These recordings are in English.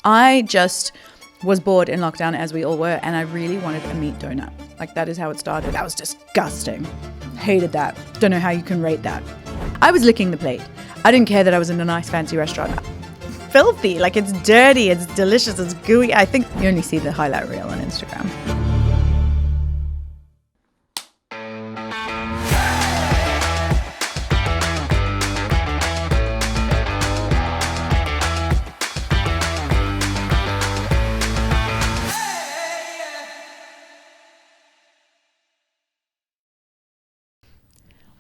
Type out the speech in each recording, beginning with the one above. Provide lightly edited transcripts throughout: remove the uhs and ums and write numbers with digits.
I just was bored in lockdown, as we all were, and I really wanted a meat donut. Like, that is how it started. That was disgusting. Hated that. Don't know how you can rate that. I was licking the plate. I didn't care that I was in a nice fancy restaurant. Filthy, like it's dirty, it's delicious, it's gooey. I think you only see the highlight reel on Instagram.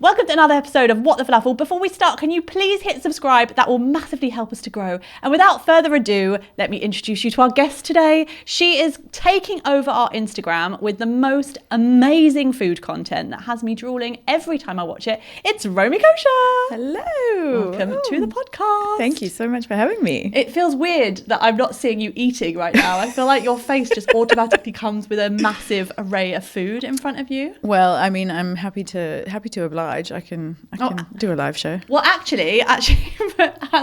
Welcome to another episode of What the Falafel. Before we start, can you please hit subscribe? That will massively help us to grow. And without further ado, let me introduce you to our guest today. She is taking over our Instagram with the most amazing food content that has me drooling every time I watch it. It's Romy Kosher. Hello. Welcome to the podcast. Thank you so much for having me. It feels weird that I'm not seeing you eating right now. I feel like your face just automatically comes with a massive array of food in front of you. Well, I mean, I'm happy to oblige. I can do a live show. Well, actually, as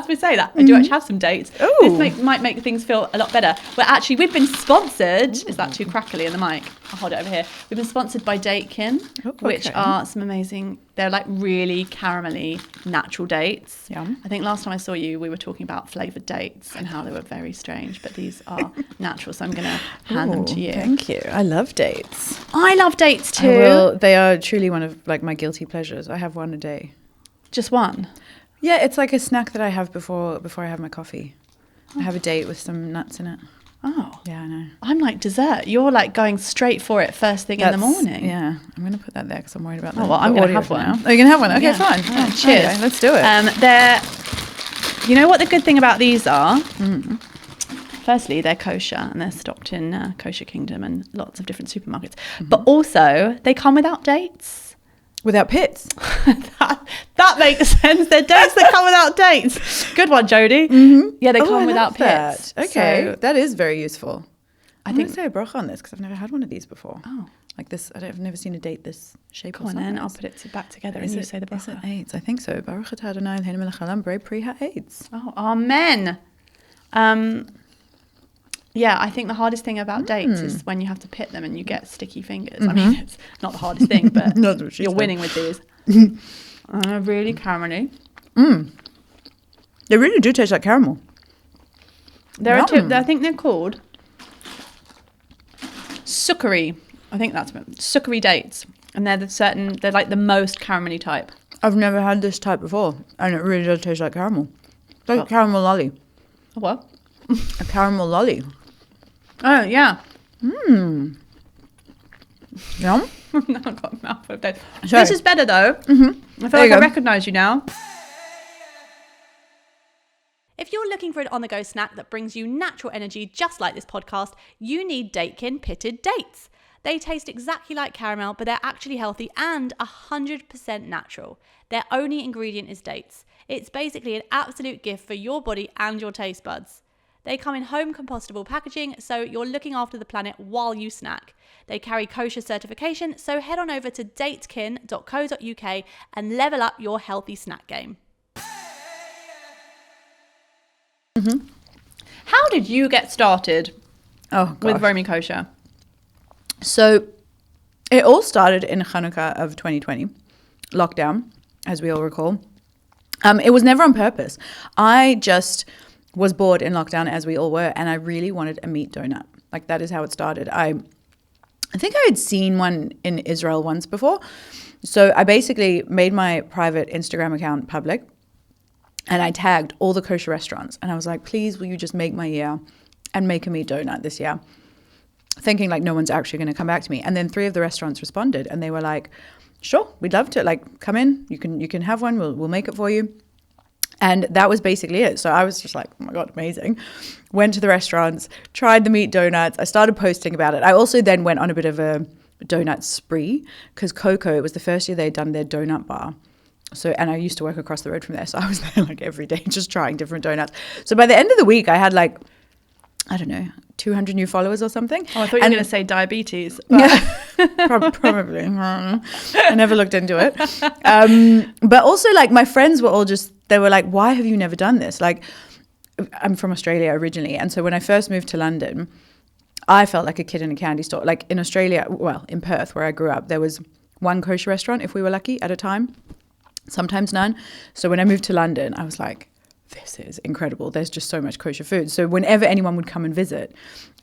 we say that, I do actually have some dates. Ooh. This might make things feel a lot better. But actually, we've been sponsored. Is that too crackly in the mic? I'll hold it over here. We've been sponsored by Datekin, which are some amazing, they're like really caramelly natural dates. Yum. I think last time I saw you, we were talking about flavoured dates and how they were very strange, but these are natural, so I'm going to hand them to you. Thank you. I love dates. I love dates too. Well, they are truly one of like my guilty pleasures. I have one a day. Just one? Yeah, it's like a snack that I have before I have my coffee. I have a date with some nuts in it. Oh. Yeah, I know. I'm like dessert. You're like going straight for it first thing in the morning. Yeah, I'm going to put that there because I'm worried about that. Oh, well, I'm going to have one. Now. Oh, you're going to have one? Okay, Yeah. fine. Yeah, Oh, cheers. Okay, let's do it. You know what the good thing about these are? Mm-hmm. Firstly, they're kosher and they're stocked in Kosher Kingdom and lots of different supermarkets. Mm-hmm. But also, they come without dates. Without pits. that makes sense. They're dates that come without dates. Good one, Jodie. Mm-hmm. Yeah, they come without pits. Okay, So, that is very useful. I think think say a bracha on this because I've never had one of these before. Oh. Like this, I've never seen a date this shape. Come on then, I'll put it back together and you say the Is it bracha. AIDS? I think so. Baruch atah Adonai Eloheinu melech haolam borei pri ha'etz. Oh, amen. Yeah, I think the hardest thing about dates is when you have to pit them and you get sticky fingers. I mean, it's not the hardest thing, but you're winning with these. Really caramelly. They really do taste like caramel. I think they're called sukari. I think that's sukari dates. And they're like the most caramelly type. I've never had this type before, and it really does taste like caramel. It's like a caramel lolly. Oh, what? A caramel lolly. Oh, yeah. Yum. Now I've got a mouthful of dates. Sorry. This is better, though. Mm-hmm. I feel like I recognise you now. If you're looking for an on-the-go snack that brings you natural energy just like this podcast, you need Datekin Pitted Dates. They taste exactly like caramel, but they're actually healthy and 100% natural. Their only ingredient is dates. It's basically an absolute gift for your body and your taste buds. They come in home compostable packaging, so you're looking after the planet while you snack. They carry kosher certification, so head on over to datekin.co.uk and level up your healthy snack game. Mm-hmm. How did you get started with Romy Kosher? So it all started in Hanukkah of 2020, lockdown, as we all recall. It was never on purpose. I just was bored in lockdown, as we all were, and I really wanted a meat donut. Like, that is how it started. I think I had seen one in Israel once before. So I basically made my private Instagram account public, and I tagged all the kosher restaurants. And I was like, please, will you just make my year and make a meat donut this year? Thinking like no one's actually going to come back to me. And then 3 of the restaurants responded, and they were like, sure, we'd love to. Like, come in, you can have one. We'll make it for you. And that was basically it. So I was just like, oh my God, amazing. Went to the restaurants, tried the meat donuts. I started posting about it. I also then went on a bit of a donut spree because Coco, it was the first year they'd done their donut bar. So, and I used to work across the road from there. So I was there like every day just trying different donuts. So by the end of the week, I had like, I don't know, 200 new followers or something. Oh, I thought you were going to say diabetes. Yeah, probably. I never looked into it. But also like my friends were all just, they were like, why have you never done this? Like I'm from Australia originally. And so when I first moved to London, I felt like a kid in a candy store. Like in Australia, well, in Perth, where I grew up, there was one kosher restaurant, if we were lucky, at a time. Sometimes none. So when I moved to London, I was like, this is incredible. There's just so much kosher food. So whenever anyone would come and visit,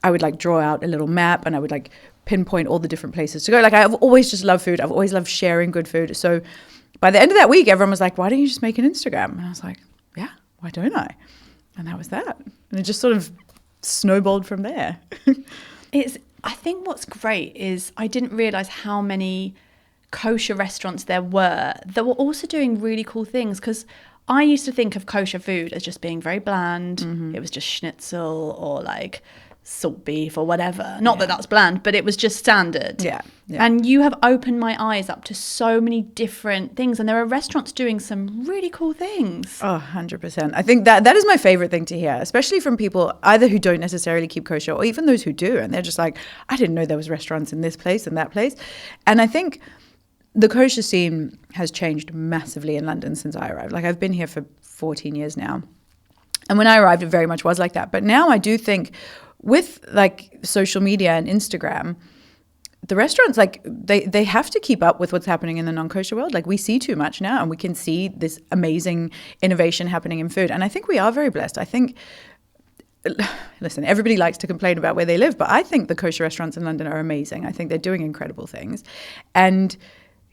I would like draw out a little map and I would like pinpoint all the different places to go. Like I've always just loved food. I've always loved sharing good food. So by the end of that week, everyone was like, why don't you just make an Instagram? And I was like, yeah, why don't I? And that was that. And it just sort of snowballed from there. I think what's great is I didn't realize how many kosher restaurants there were that were also doing really cool things, because I used to think of kosher food as just being very bland. It was just schnitzel or like salt beef or whatever. Not that that's bland, but it was just standard. Yeah. And you have opened my eyes up to so many different things, and there are restaurants doing some really cool things. Oh, 100%. I think that is my favorite thing to hear, especially from people either who don't necessarily keep kosher or even those who do. And they're just like, I didn't know there was restaurants in this place and that place. And I think the kosher scene has changed massively in London since I arrived. Like I've been here for 14 years now. And when I arrived, it very much was like that. But now I do think with like social media and Instagram, the restaurants, like they have to keep up with what's happening in the non-kosher world. Like we see too much now, and we can see this amazing innovation happening in food. And I think we are very blessed. I think, listen, everybody likes to complain about where they live, but I think the kosher restaurants in London are amazing. I think they're doing incredible things. And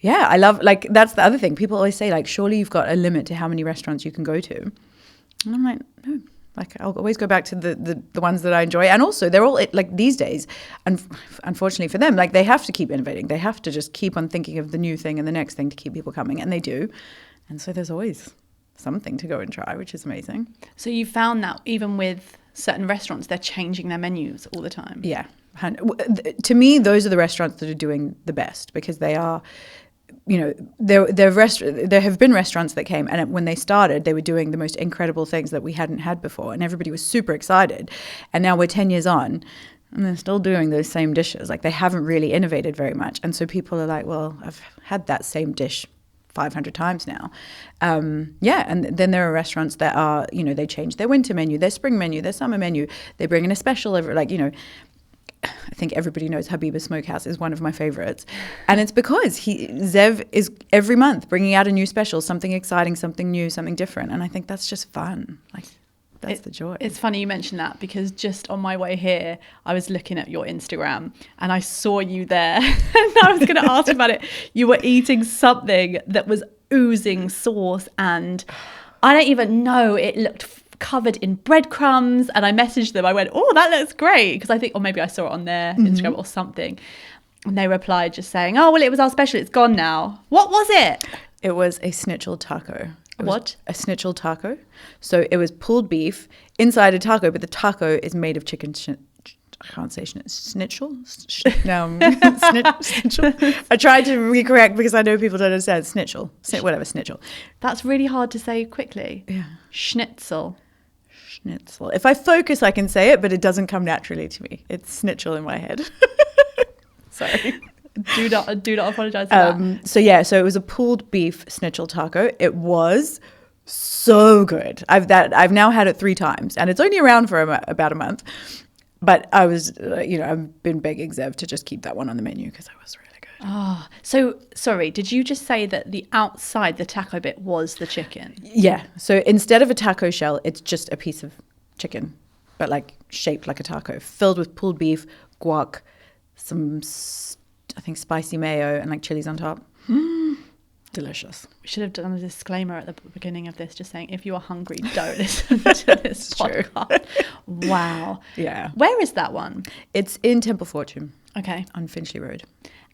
yeah, I love, like, that's the other thing. People always say, like, surely you've got a limit to how many restaurants you can go to. And I'm like, no. Like, I'll always go back to the ones that I enjoy. And also, they're all, like, these days, and unfortunately for them, like, they have to keep innovating. They have to just keep on thinking of the new thing and the next thing to keep people coming. And they do. And so there's always something to go and try, which is amazing. So you found that even with certain restaurants, they're changing their menus all the time. Yeah. To me, those are the restaurants that are doing the best, because they are, you know, there have been restaurants that came, and when they started, they were doing the most incredible things that we hadn't had before, and everybody was super excited. And now we're 10 years on, and they're still doing those same dishes. Like, they haven't really innovated very much. And so people are like, well, I've had that same dish 500 times now. And then there are restaurants that are, you know, they change their winter menu, their spring menu, their summer menu. They bring in a special every, like, you know, I think everybody knows Habiba's Smokehouse is one of my favorites. And it's because Zev is every month bringing out a new special, something exciting, something new, something different. And I think that's just fun. Like, that's the joy. It's funny you mentioned that, because just on my way here, I was looking at your Instagram and I saw you there. And I was going to ask about it. You were eating something that was oozing sauce, and I don't even know, it looked covered in breadcrumbs. And I messaged them. I went, oh, that looks great. Because I think, or maybe I saw it on their Instagram or something. And they replied just saying, oh, well, it was our special. It's gone now. What was it? It was a schnitzel taco. What? A schnitzel taco. So it was pulled beef inside a taco, but the taco is made of chicken. I can't say schnitzel. No, schnitzel. I tried to recorrect because I know people don't understand. Schnitzel. Schnitzel. That's really hard to say quickly. Yeah. Schnitzel. Schnitzel. If I focus, I can say it, but it doesn't come naturally to me. It's schnitzel in my head. Sorry. Do not apologize for that. So it was a pulled beef schnitzel taco. It was so good. I've now had it 3 times, and it's only around for about a month. But I was, I've been begging Zev to just keep that one on the menu because it was really good. Oh, so sorry, did you just say that the outside, the taco bit, was the chicken? Yeah. So instead of a taco shell, it's just a piece of chicken, but like shaped like a taco, filled with pulled beef, guac, some, I think, spicy mayo, and like chilies on top. Delicious. We should have done a disclaimer at the beginning of this, just saying, if you are hungry, don't listen to this podcast. Wow. Yeah. Where is that one? It's in Temple Fortune. Okay. On Finchley Road.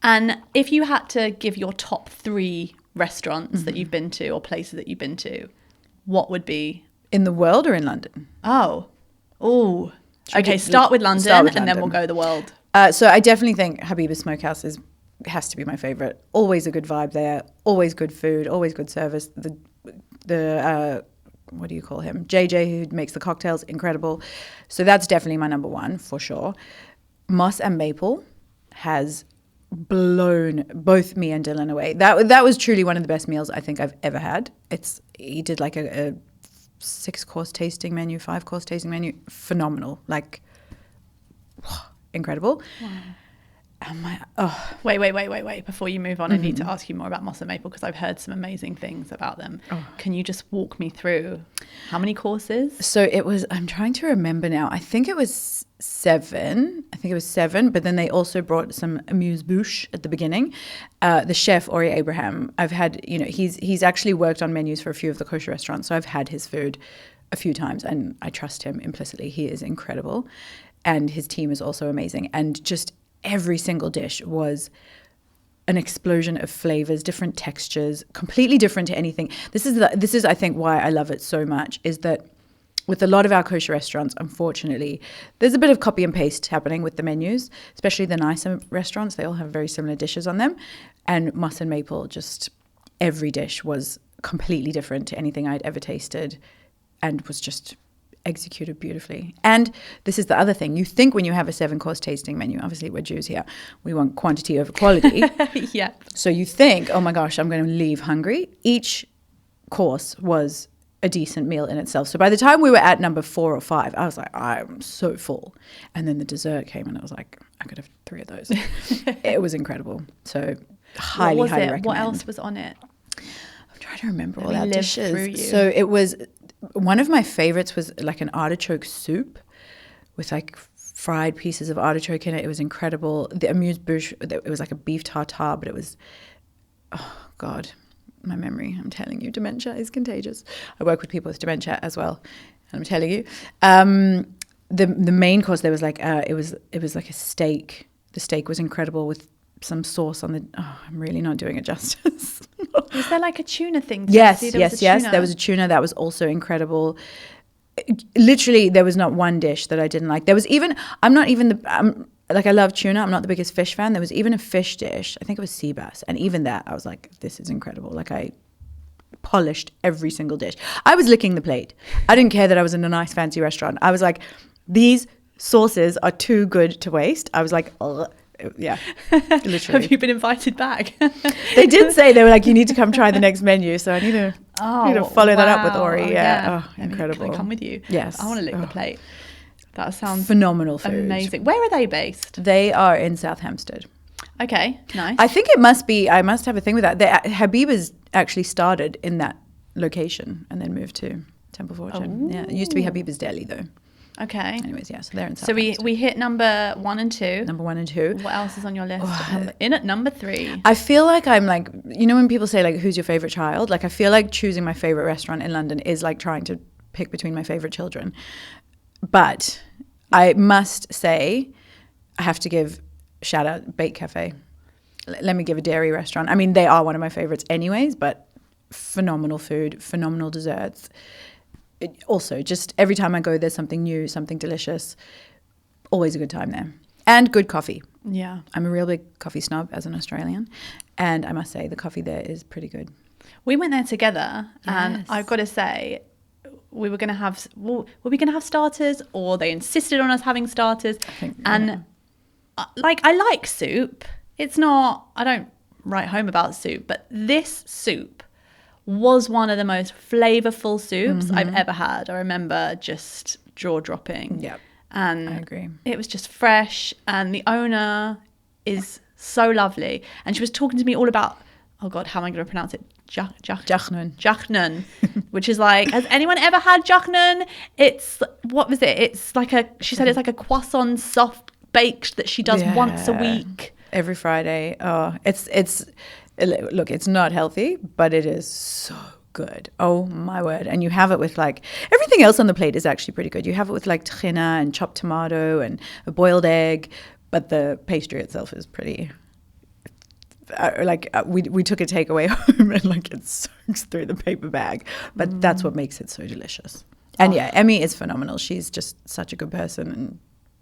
And if you had to give your top 3 restaurants that you've been to, or places that you've been to, what would be? In the world or in London? Oh. Okay, start with London, and then we'll go the world. So I definitely think Habiba's Smokehouse has to be my favorite. Always a good vibe there. Always good food. Always good service. The what do you call him? JJ, who makes the cocktails, incredible. So that's definitely my number 1 for sure. Moss and Maple has blown both me and Dylan away. That was truly one of the best meals I think I've ever had. He did like a 6-course tasting menu, 5-course tasting menu. Phenomenal. Like, incredible. Wow. Wait. Before you move on, I need to ask you more about Moss and Maple because I've heard some amazing things about them. Can you just walk me through how many courses? So it was, I'm trying to remember now. I think it was 7. But then they also brought some amuse-bouche at the beginning. The chef, Ori Abraham, I've had, he's actually worked on menus for a few of the kosher restaurants. So I've had his food a few times and I trust him implicitly. He is incredible. And his team is also amazing. And just every single dish was an explosion of flavors, different textures, completely different to anything. This is I think why I love it so much, is that with a lot of our kosher restaurants, unfortunately, there's a bit of copy and paste happening with the menus, especially the nicer restaurants. They all have very similar dishes on them. And Moss and Maple, just every dish was completely different to anything I'd ever tasted and was just executed beautifully. And this is the other thing. You think when you have a 7-course tasting menu, obviously we're Jews here, we want quantity over quality. Yeah. So you think, oh my gosh, I'm going to leave hungry. Each course was a decent meal in itself. So by the time we were at number 4 or 5, I was like, I'm so full. And then the dessert came and I was like, I could have 3 of those. It was incredible. So highly recommend. What else was on it? I'm trying to remember all our dishes. So it was, one of my favorites was like an artichoke soup with like fried pieces of artichoke in it. It was incredible. The amuse-bouche, it was like a beef tartare, but it was, oh God, my memory. I'm telling you, dementia is contagious. I work with people with dementia as well, and I'm telling you. The main course, there was like it was like a steak. The steak was incredible with some sauce on the. Oh, I'm really not doing it justice. Was there like a tuna thing? Yes. There was a tuna that was also incredible. Literally, there was not one dish that I didn't like. There was even, I love tuna. I'm not the biggest fish fan. There was even a fish dish. I think it was sea bass. And even that, I was like, this is incredible. Like, I polished every single dish. I was licking the plate. I didn't care that I was in a nice fancy restaurant. I was like, these sauces are too good to waste. I was like, ugh. Yeah, literally. Have you been invited back? They did say, they were like, you need to come try the next menu. So I need to follow that up with Ori. Yeah. Oh, incredible. Can I come with you? Yes. I want to lick the plate. That sounds phenomenal food. Amazing. Where are they based? They are in South Hampstead. Okay, nice. I think it must be, I must have a thing with that. Habiba's actually started in that location and then moved to Temple Fortune. Yeah, it used to be Habiba's Deli though. Okay. Anyways, yeah, so they're in South So Hampstead. we hit number 1 and 2. Number 1 and 2. What else is on your list? In at number 3. I feel like I'm like, when people say like, who's your favorite child? Like, I feel like choosing my favorite restaurant in London is like trying to pick between my favorite children. But I must say, I have to give shout out Bake Cafe. Let me give a dairy restaurant. I mean, they are one of my favorites anyways, but phenomenal food, phenomenal desserts. Also, just every time I go, there's something new, something delicious. Always a good time there. And good coffee. Yeah. I'm a real big coffee snob as an Australian. And I must say, the coffee there is pretty good. We went there together and I've got to say, we were going to have, were we going to have starters, or they insisted on us having starters? I like soup. It's not, I don't write home about soup, but this soup was one of the most flavorful soups I've ever had. I remember just jaw-dropping. Yeah, and I agree. It was just fresh, and the owner is so lovely. And she was talking to me all about, oh God, how am I going to pronounce it? Jachnun, which is like, has anyone ever had jachnun? It's, what was it? It's like she said it's like a croissant soft baked that she does once a week. Every Friday. Oh, look, it's not healthy, but it is so good. Oh my word. And you have it with like, everything else on the plate is actually pretty good. You have it with like tahina and chopped tomato and a boiled egg, but the pastry itself is pretty, we took a takeaway home and like it soaks through the paper bag, but that's what makes it so delicious. And yeah, Emmy is phenomenal. She's just such a good person, and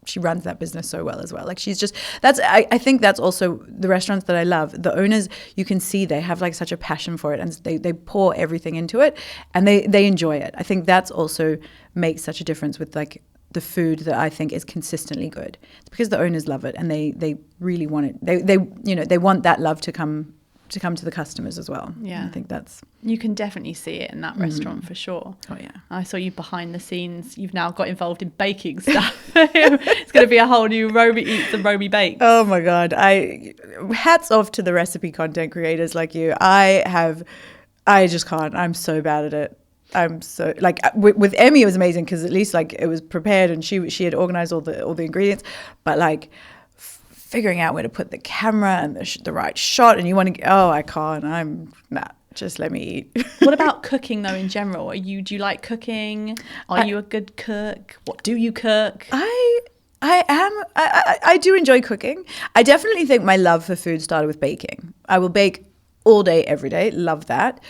she runs that business so well as well. Like, she's just, I think that's also the restaurants that I love. The owners, you can see they have like such a passion for it, and they pour everything into it, and they enjoy it. I think that's also makes such a difference with like the food that I think is consistently good. It's because the owners love it, and they really want it. They want that love to come to come to the customers as well. Yeah. I think that's... You can definitely see it in that restaurant for sure. Oh, yeah. I saw you behind the scenes. You've now got involved in baking stuff. It's going to be a whole new Romy Eats and Romy Bakes. Oh my God. Hats off to the recipe content creators like you. I just can't. I'm so bad at it. I'm so like with Emmy, it was amazing because at least like it was prepared and she had organized all the ingredients, but like figuring out where to put the camera and the right shot, and you want to, I can't. Just let me eat. What about cooking though in general? Do you like cooking? Are you a good cook? What do you cook? I do enjoy cooking. I definitely think my love for food started with baking. I will bake all day, every day. Love that.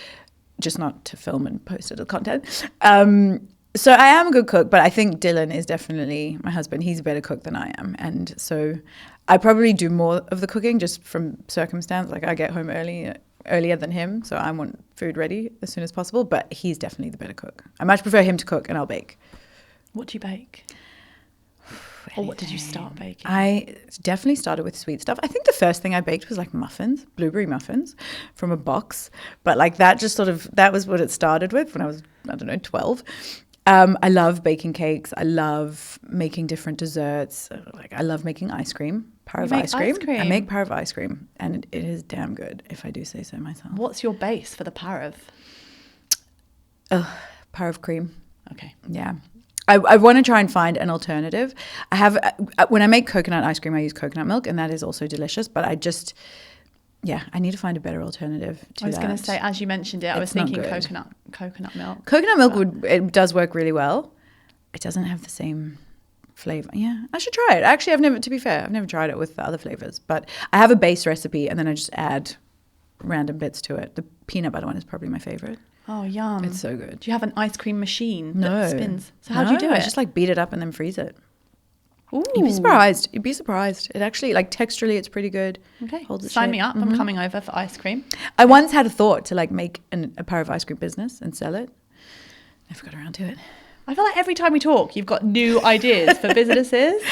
Just not to film and post it as content. So I am a good cook, but I think Dylan is definitely my husband. He's a better cook than I am. And so I probably do more of the cooking just from circumstance. Like I get home earlier than him, so I want food ready as soon as possible, but he's definitely the better cook. I much prefer him to cook and I'll bake. What do you bake? Or what did you start baking? I definitely started with sweet stuff. I think the first thing I baked was like muffins, blueberry muffins from a box. But like that was what it started with when I was, 12. I love baking cakes. I love making different desserts. Like I love making ice cream, Parav ice cream. I make Parav ice cream and it is damn good if I do say so myself. What's your base for the Parav? Parav cream. Okay. Yeah. I want to try and find an alternative. When I make coconut ice cream, I use coconut milk, and that is also delicious. But I need to find a better alternative to that. I was going to say, as you mentioned it, I was thinking coconut milk. Coconut milk it does work really well. It doesn't have the same flavor. Yeah, I should try it. Actually, to be fair, I've never tried it with the other flavors. But I have a base recipe, and then I just add random bits to it. The peanut butter one is probably my favorite. Oh, yum. It's so good. Do you have an ice cream machine that spins? So how do you do it? I just like beat it up and then freeze it. Ooh. You'd be surprised. It actually, like texturally, it's pretty good. Okay. Holds its Sign shape. me up. I'm coming over for ice cream. I once had a thought to like make a pair of ice cream business and sell it. Never got around to it. I feel like every time we talk, you've got new ideas for businesses.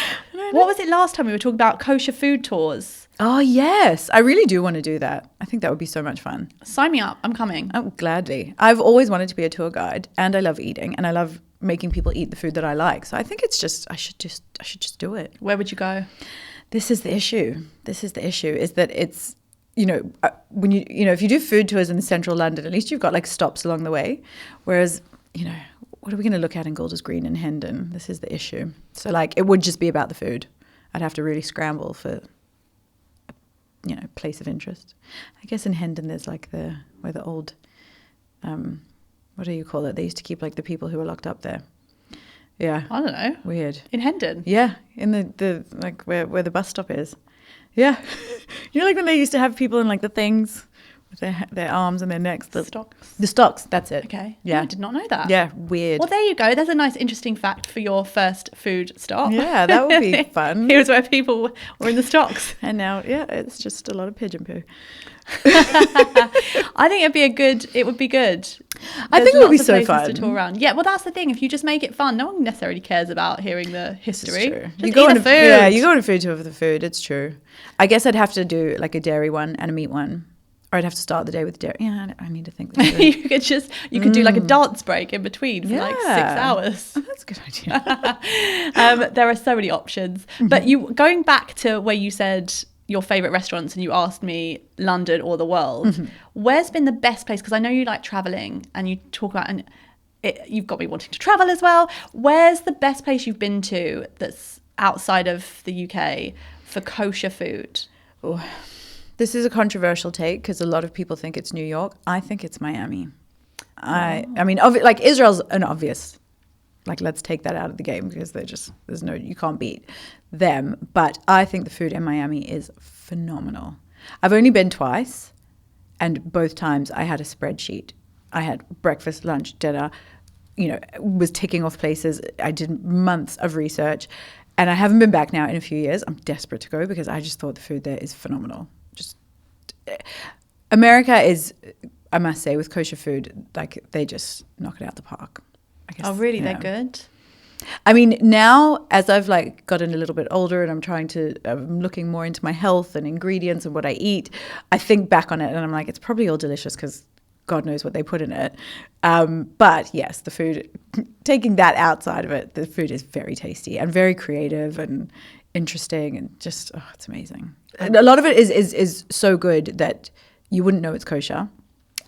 What was it last time we were talking about kosher food tours? Oh, yes. I really do want to do that. I think that would be so much fun. Sign me up. I'm coming. Oh, gladly. I've always wanted to be a tour guide, and I love eating, and I love making people eat the food that I like. So I think I should just do it. Where would you go? This is the issue. Is that it's, when if you do food tours in central London, at least you've got like stops along the way. Whereas, what are we going to look at in Golders Green and Hendon? This is the issue. So like it would just be about the food. I'd have to really scramble for place of interest. I guess in Hendon there's like where the old what do you call it? They used to keep like the people who were locked up there. Yeah. I don't know. Weird. In Hendon? Yeah. In the like where the bus stop is. Yeah. Like when they used to have people in like the things with their arms and their necks. The stocks. The stocks, that's it. Okay. Yeah. I did not know that. Yeah, weird. Well, there you go. There's a nice interesting fact for your first food stop. Yeah, that would be fun. Here's where people were in the stocks. And now, it's just a lot of pigeon poo. I think it would be good. I think it would be so fun to tour around. Yeah, well, that's the thing. If you just make it fun, no one necessarily cares about hearing the history. True. Just you go on the food. Yeah, you go on a food tour for the food. It's true. I guess I'd have to do like a dairy one and a meat one. Or I'd have to start the day with dairy. Yeah, I need to think this through. you could do like a dance break in between for like 6 hours. Oh, that's a good idea. There are so many options. But going back to where you said your favourite restaurants and you asked me London or the world, where's been the best place? Because I know you like travelling and you talk about, you've got me wanting to travel as well. Where's the best place you've been to that's outside of the UK for kosher food? Oh. This is a controversial take because a lot of people think it's New York. I think it's Miami. I mean, like Israel's an obvious, like let's take that out of the game because you can't beat them. But I think the food in Miami is phenomenal. I've only been twice, and both times I had a spreadsheet. I had breakfast, lunch, dinner, was ticking off places. I did months of research, and I haven't been back now in a few years. I'm desperate to go because I just thought the food there is phenomenal. America is, I must say, with kosher food, like they just knock it out the park. I guess. Oh, really? They're good? I mean, now as I've like gotten a little bit older and I'm looking more into my health and ingredients and what I eat, I think back on it and I'm like, it's probably all delicious because God knows what they put in it. But yes, the food, taking that outside of it, the food is very tasty and very creative and interesting and just, it's amazing. And a lot of it is so good that you wouldn't know it's kosher.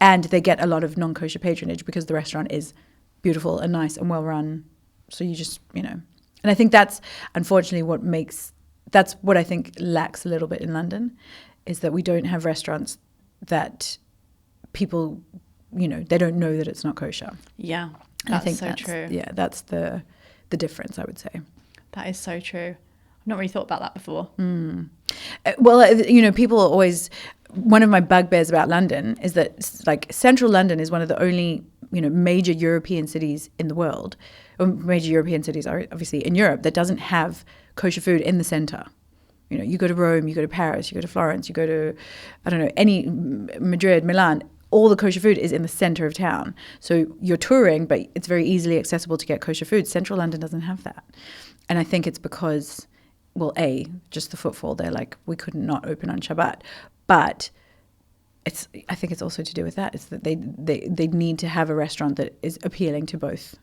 And they get a lot of non-kosher patronage because the restaurant is beautiful and nice and well run. So you just, and I think that's unfortunately that's what I think lacks a little bit in London, is that we don't have restaurants that people, they don't know that it's not kosher. Yeah, And I think so true. Yeah, that's the difference, I would say. That is so true. I've not really thought about that before. Well, people are always, one of my bugbears about London is that like central London is one of the only, major European cities in the world, or major European cities are obviously in Europe, that doesn't have kosher food in the center. You go to Rome, you go to Paris, you go to Florence, you go to, I don't know, any Madrid, Milan, all the kosher food is in the center of town. So you're touring, but it's very easily accessible to get kosher food. Central London doesn't have that. And I think it's because, well, just the footfall. They're like, we could not open on Shabbat. But I think it's also to do with that. It's that they need to have a restaurant that is appealing to both.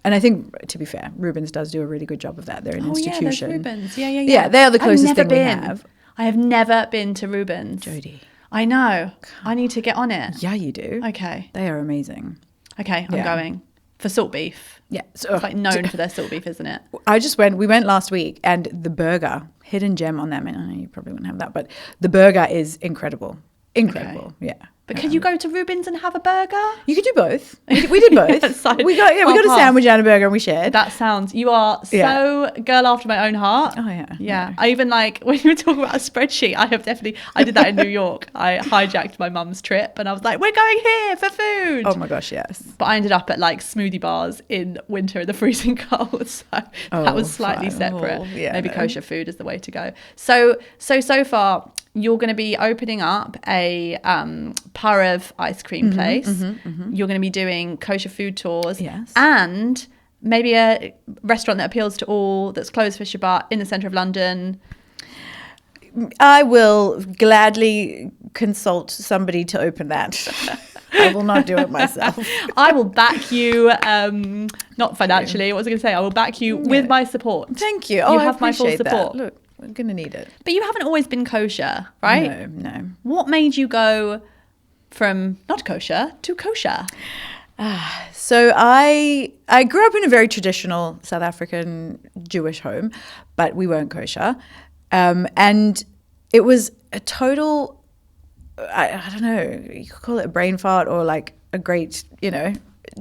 And I think, to be fair, Reuben's does do a really good job of that. They're an institution. Yeah, there's Reuben's. Yeah. Yeah, they are the closest thing we have. I have never been to Reuben's. Jodie. I know. I need to get on it. Yeah, you do. Okay. They are amazing. Okay, I'm going. For salt beef. Yeah. So, It's like known for their salt beef, isn't it? we went last week, and the burger, hidden gem on them, and I know you probably wouldn't have that, but the burger is incredible. Incredible, Okay. yeah. But could you go to Reuben's and have a burger? You could do both. We did both. Side- we got a half. sandwich and a burger, and we shared. That sounds, you are so girl after my own heart. Oh, yeah. Yeah. I even when you were talking about a spreadsheet, I did that in New York. I hijacked my mum's trip and I was like, we're going here for food. Oh my gosh, yes. But I ended up at like smoothie bars in winter in the freezing cold. So that was slightly fine. separate. Oh, yeah, Maybe no. kosher food is the way to go. So far, you're going to be opening up a Parav ice cream place. You're going to be doing kosher food tours. Yes. And maybe a restaurant that appeals to all, that's closed for Shabbat in the centre of London. I will gladly consult somebody to open that. I will not do it myself. I will back you, not financially. What was I going to say? I will back you with my support. Thank you. You I have my full appreciate that. support. Look, we're going to need it. But you haven't always been kosher, right? No. What made you go from not kosher to kosher? So I grew up in a very traditional South African Jewish home, but we weren't kosher. And it was a total, I don't know, you could call it a brain fart or like a great,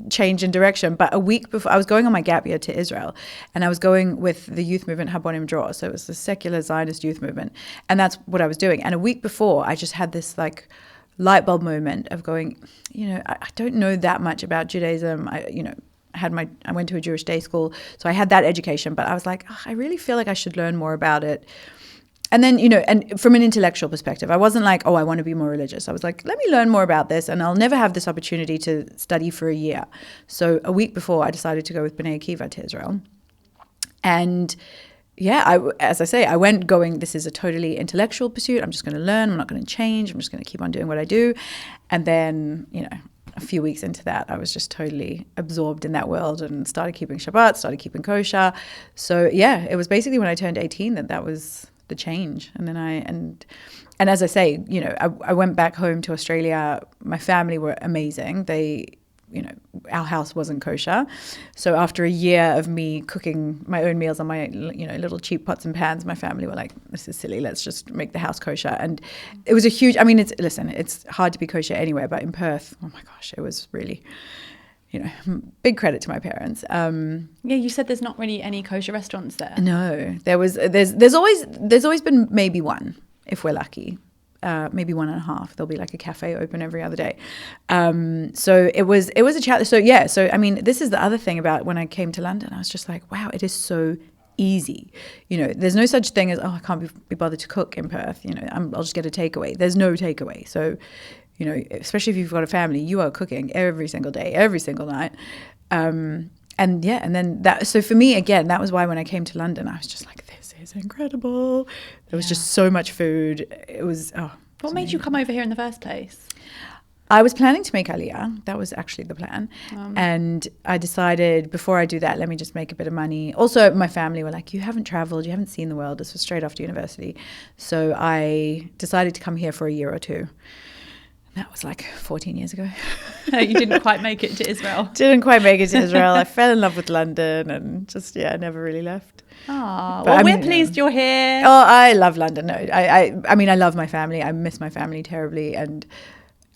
change in direction. But a week before, I was going on my gap year to Israel, and I was going with the youth movement Habonim Dror. So it was the secular Zionist youth movement. And that's what I was doing. And a week before, I just had this like light bulb moment of going, I don't know that much about Judaism. I went to a Jewish day school, so I had that education, but I was like, I really feel like I should learn more about it. And then, and from an intellectual perspective, I wasn't like, I want to be more religious. I was like, let me learn more about this, and I'll never have this opportunity to study for a year. So a week before, I decided to go with B'nai Akiva to Israel. And yeah, as I say, I went going, this is a totally intellectual pursuit. I'm just going to learn. I'm not going to change. I'm just going to keep on doing what I do. And then, a few weeks into that, I was just totally absorbed in that world and started keeping Shabbat, started keeping kosher. So yeah, it was basically when I turned 18 that was the change. And then and as I say, I went back home to Australia. My family were amazing. Our house wasn't kosher. So after a year of me cooking my own meals on my, little cheap pots and pans, my family were like, this is silly. Let's just make the house kosher. And it was a huge, it's hard to be kosher anywhere, but in Perth, oh my gosh, it was really, big credit to my parents. Yeah, you said there's not really any kosher restaurants there. No, there's always been maybe one, if we're lucky. Maybe 1.5. There'll be like a cafe open every other day. So it was a challenge. So yeah, this is the other thing about when I came to London. I was just like, wow, it is so easy. There's no such thing as, I can't be bothered to cook in Perth. I'll just get a takeaway. There's no takeaway. So, especially if you've got a family, you are cooking every single day, every single night. And and then that. So for me, again, that was why when I came to London, I was just like, this is incredible. There was just so much food. It was. What made you come over here in the first place? I was planning to make Aliyah. That was actually the plan. And I decided before I do that, let me just make a bit of money. Also, my family were like, you haven't traveled, you haven't seen the world. This was straight after university. So I decided to come here for a year or two. That was like 14 years ago. You didn't quite make it to Israel. Didn't quite make it to Israel. I fell in love with London and just, never really left. Oh, well, we're pleased you're here. Oh, I love London. No, I mean, I love my family. I miss my family terribly. And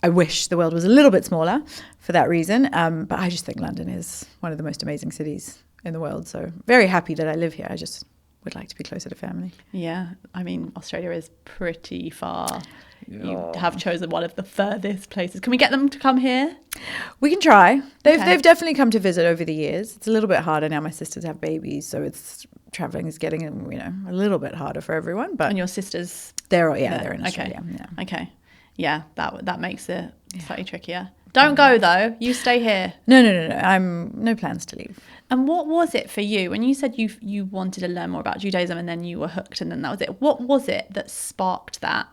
I wish the world was a little bit smaller for that reason. But I just think London is one of the most amazing cities in the world. So very happy that I live here. I just would like to be closer to family. Yeah. I mean, Australia is pretty far. You have chosen one of the furthest places. Can we get them to come here? We can try. They've definitely come to visit over the years. It's a little bit harder now. My sisters have babies, so traveling is getting a little bit harder for everyone. But and your sisters, they're in Australia. Okay. Yeah. Okay. Yeah, that makes it slightly trickier. Don't go though. You stay here. No. I'm no plans to leave. And what was it for you when you said you wanted to learn more about Judaism and then you were hooked and then that was it? What was it that sparked that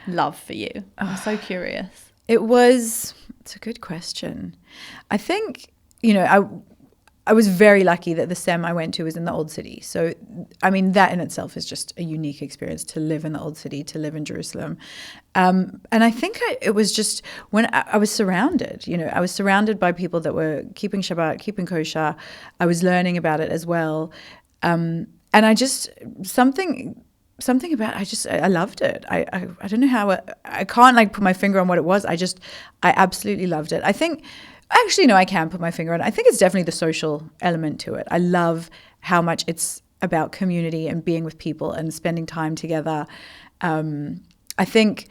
love for you? I'm so curious. It's a good question. I think, I was very lucky that the SEM I went to was in the Old City. So, I mean, that in itself is just a unique experience to live in the Old City, to live in Jerusalem. And I think it was just when I was surrounded, I was surrounded by people that were keeping Shabbat, keeping kosher. I was learning about it as well. And I just, something about I loved it. I don't know how, I can't put my finger on what it was. I absolutely loved it. I think, actually, no, I can put my finger on it. I think it's definitely the social element to it. I love how much it's about community and being with people and spending time together. I think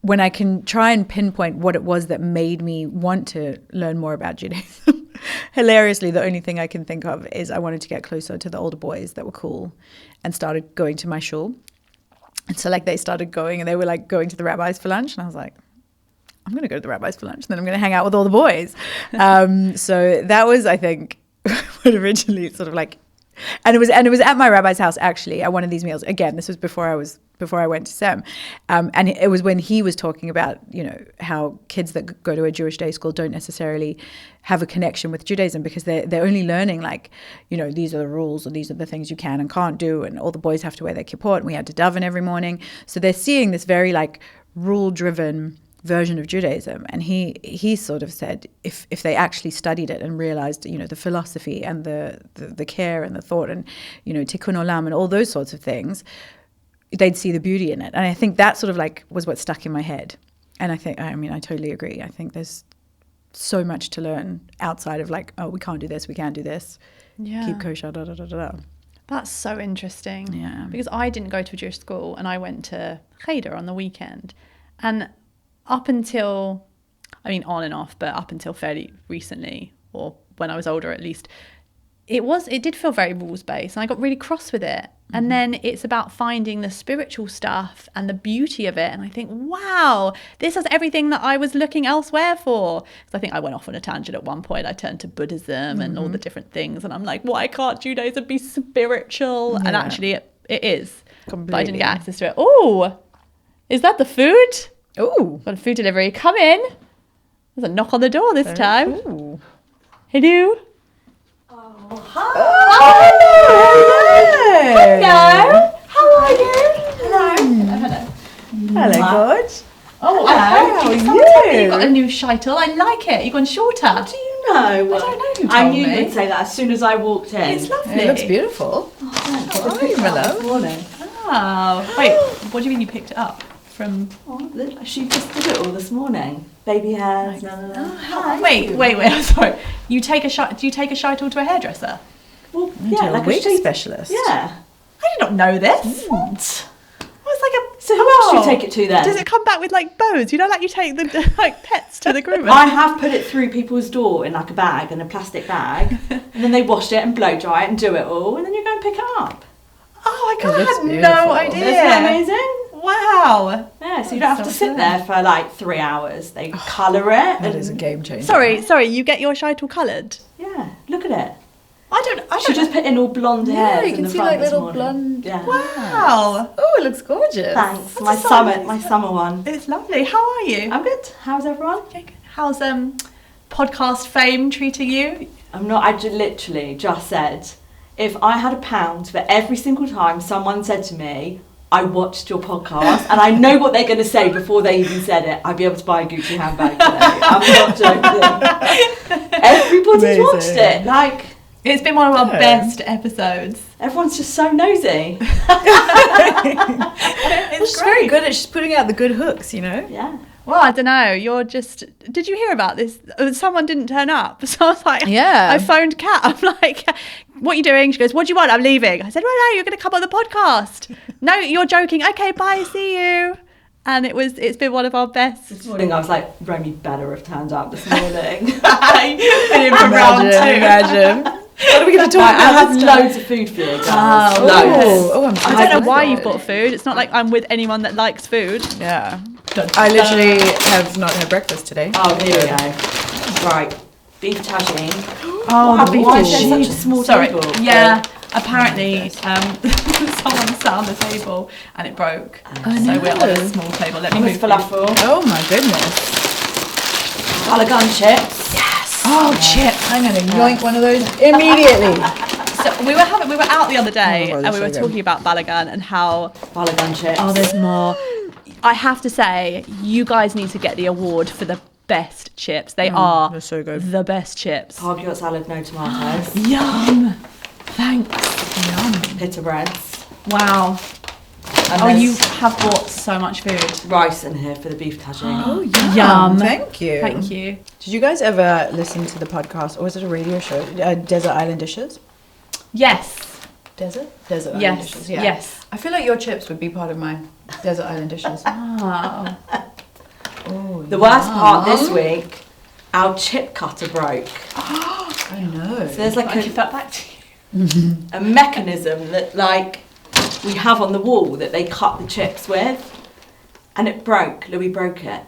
when I can try and pinpoint what it was that made me want to learn more about Judaism, hilariously, the only thing I can think of is I wanted to get closer to the older boys that were cool and started going to my shul. And so they started going and they were going to the rabbis for lunch. And I was like, I'm going to go to the rabbis for lunch, and then I'm going to hang out with all the boys. So that was, I think, what originally sort of and it was at my rabbi's house, actually, at one of these meals. Again, this was before I went to SEM. And it was when he was talking about, how kids that go to a Jewish day school don't necessarily have a connection with Judaism because they're only learning these are the rules or these are the things you can and can't do. And all the boys have to wear their kippot and we had to daven every morning. So they're seeing this very rule-driven version of Judaism, and he sort of said if they actually studied it and realized the philosophy and the care and the thought and tikkun olam and all those sorts of things, they'd see the beauty in it. And I think that sort of was what stuck in my head. And I totally agree. I think there's so much to learn outside of we can't do this, we can't do this, keep kosher, da da da da da. That's so interesting. Yeah, because I didn't go to a Jewish school and I went to Cheder on the weekend, and up until, on and off, but up until fairly recently, or when I was older at least, it did feel very rules-based, and I got really cross with it. Mm-hmm. And then it's about finding the spiritual stuff and the beauty of it, and I think, wow, this is everything that I was looking elsewhere for. Because I think I went off on a tangent at one point. I turned to Buddhism and all the different things, and I'm like, why can't Judaism be spiritual? Yeah. And actually it is. Completely. But I didn't get access to it. Oh, is that the food? Oh, got a food delivery. Come in. There's a knock on the door this time. Cool. Hello. Oh, hi. Hello. How are you? Hello. Hello, George. Oh, how are you? You got a new shaitel. I like it. You've gone shorter. How do you know? I don't know who told I knew me. you'd say that as soon as I walked in. It's lovely. It looks beautiful. Oh, Hi, my love. morning. Oh, wait. What do you mean you picked it up from? Oh, she just did it all this morning. Baby hairs. Wait. I'm sorry. You take a do you take a shaitel to a hairdresser? Well, Yeah, like a wig specialist. Yeah. I did not know this. What? So who else do you take it to then? Does it come back with bows? You take the pets to the groomer? I have put it through people's door in a bag, in a plastic bag, and then they wash it and blow dry it and do it all, and then you go and pick it up. Oh my god, I that's had beautiful. no idea. Isn't that amazing? Wow. Yeah, so you don't have to sit there for 3 hours. They colour it. That is a game changer. Sorry, you get your shaitel coloured? Yeah, look Look at it. I She just put in all blonde Yeah, hairs you in can the see front like this little morning. blonde. Yeah. Wow. Oh, it looks gorgeous. Thanks. What's the size? My summer one. It's lovely. How are you? I'm good. How's everyone? How's podcast fame treating you? I'm not. I literally just said, if I had £1 for every single time someone said to me, I watched your podcast, and I know what they're going to say before they even said it, I'd be able to buy a Gucci handbag today. I'm not joking. Everybody's Amazing. watched it. Like, It's been one of our Yeah. best episodes. everyone's just so nosy. It's just very good at just putting out the good hooks, you know? Yeah. Well, I don't know. Did you hear about this? Someone didn't turn up. So I was like, Yeah. I phoned Kat. I'm like, what are you doing? She goes, what do you want? I'm leaving. I said, well, no, you're going to come on the podcast. No, you're joking. Okay, bye. See you. And it's been one of our best. This morning I was like, Romy better have turned up this morning. You've been in for round two. Imagine. What are we going to talk Right, I about? have loads of food for you guys. Oh, loads. Oh, I'm so I don't know why excited. you've bought food. It's not like I'm with anyone that likes food. Yeah. I literally have not had breakfast today. Oh, here we go. Right, beef tagine. Oh, the beef why is is there she- such a small Sorry. table? Yeah. Apparently, someone sat on the table and it broke. So we're on a small table. Let me Hummus move. falafel. Oh my goodness. Balagan chips. Oh, chips. I'm going to yoink one of those immediately. So we were out the other day Oh my God, and we they're were so talking about Balagan and how Balagan chips. there's more. I have to say, you guys need to get the award for the best chips. They are they're so good. the best chips. Parguiot salad, no tomatoes. Yum. Thanks. Yum. Pita breads. Wow. And Oh, there's you have bought so much food. rice in here for the beef tagine. Oh, yeah. Yum. Thank you. Thank you. Did you guys ever listen to the podcast, or was it a radio show? Desert Island Dishes? Yes. Desert Island Yes. Dishes, yeah. Yes. I feel like your chips would be part of my Desert Island Dishes. Oh. Oh, The worst part this week, our chip cutter broke. I know. So there's like I give that back to you. a mechanism that like we have on the wall that they cut the chips with, and it broke. Louis broke it.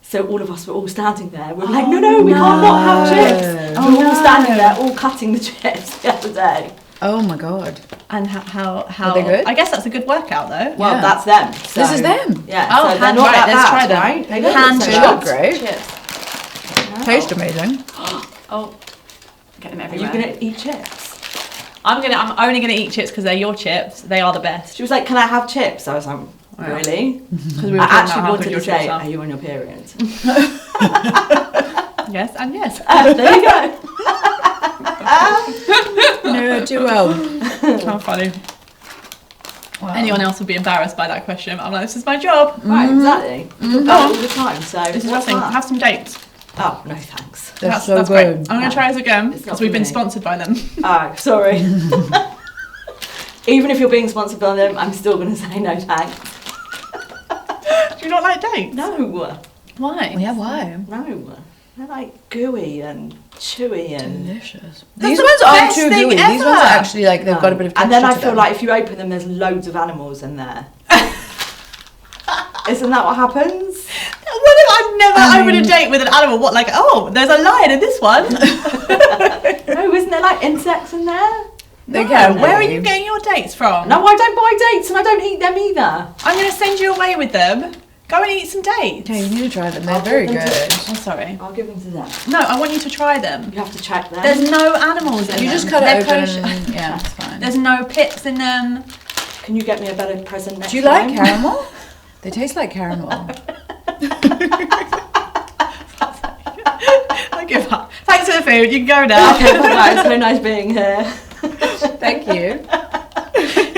So all of us were all standing there. We were like, no, we can't not have chips. Oh, we were all standing there, all cutting the chips the other day. Oh my god. And how Are they good? I guess that's a good workout though. Well, Yeah. that's them. So, This is them? Yeah. Oh, so they're not right, that let's bad, try them. right? They don't Hand look so chopped. bad. Great. Chips. Taste amazing. Oh, get them Are everywhere. you gonna eat chips? I'm only gonna eat chips because they're your chips. They are the best. She was like, "Can I have chips?" I was like, "Really?" Because we were I talking about actually how wanted good your to say, chips "Are are. you on your period?" Yes, and yes. There you go. No, too well. How funny. Wow. Anyone else would be embarrassed by that question. I'm like, this is my job. Right, exactly. We talk about it all the time. So This is what's nothing. that? Have some dates. Oh no, thanks. That's so great. good. I'm going to try this again It's not because we've for been me. sponsored by them. Oh, sorry. Even if you're being sponsored by them, I'm still going to say no thanks. Do you not like dates? No, Why? Yeah, why? no. They're like gooey and chewy and. Delicious. That's These the ones aren't best too thing gooey. These ones ever. are actually like they've got a bit of texture And then I to feel them. like if you open them, there's loads of animals in there. Isn't that what happens? What if I've never opened a date with an animal? What, like, oh, there's a lion in this one? No, isn't there like insects in there? They No, can where are be. you getting your dates from? No, I don't buy dates and I don't eat them either. I'm going to send you away with them. Go and eat some dates. Okay, you need to try them. They're I'll very give them good. Oh, sorry. I'll give them to them. No, I want you to try them. You have to check them. There's no animals in You them. just cut They're it open kosher. and yeah, it's fine. There's no pips in them. Can you get me a better present next Do you time? like caramel? They taste like caramel. I give up. Thanks for the food. You can go now. Okay, bye. It's so nice being here. Thank you.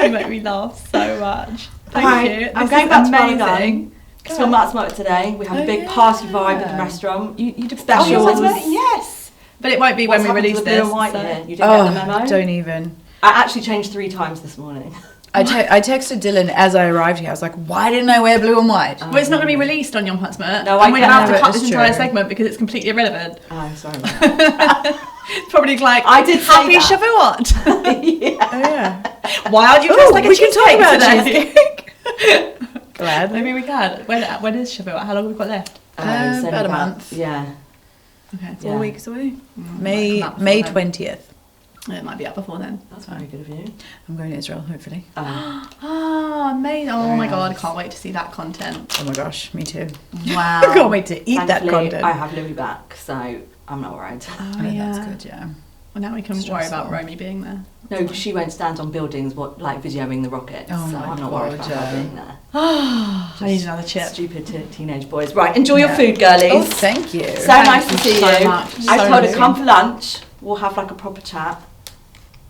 You make me laugh so much. Thank Right, you. I'm This going is back to amazing. Balagan. It's for Matsmote today. We have a Oh, big yeah. party vibe at the restaurant. You did Specials. yes. But it won't be What's when we happened to release the blue this. and white so- here? You didn't get the memo? Oh, don't even. I actually changed 3 times this morning. I texted Dylan as I arrived here. I was like, why didn't I wear blue and white? Well, it's not going to be released on Yom Ha'atzmaut. No, I and we're get going to have it. to cut It's this entire true. segment because it's completely irrelevant. Oh, sorry. It's probably like, I did say Happy that. Shavuot. Yeah. Oh, yeah. Why aren't you Ooh, dressed like a we can talk cheesecake about today? Glad. Maybe we can. When is Shavuot? How long have we got left? So About a month. Yeah. Okay, 4 weeks away. May 20th. It might be up before then. That's very good of you. I'm going to Israel, hopefully. Oh, amazing. Oh my God, I can't wait to see that content. Oh my gosh, me too. Wow. I can't wait to eat that Thankfully, content. I have Louis back, so I'm not worried. Oh, That's good, yeah. Well, now we can worry about Romy being there. No, she won't stand on buildings, videoing the rockets. Oh so my I'm not worried about God, her being there. I need another chip. Stupid teenage boys. Right, enjoy your food, girlies. Oh, thank you. So nice to see so you. much. I So told her nice. come for lunch. We'll have like a proper chat.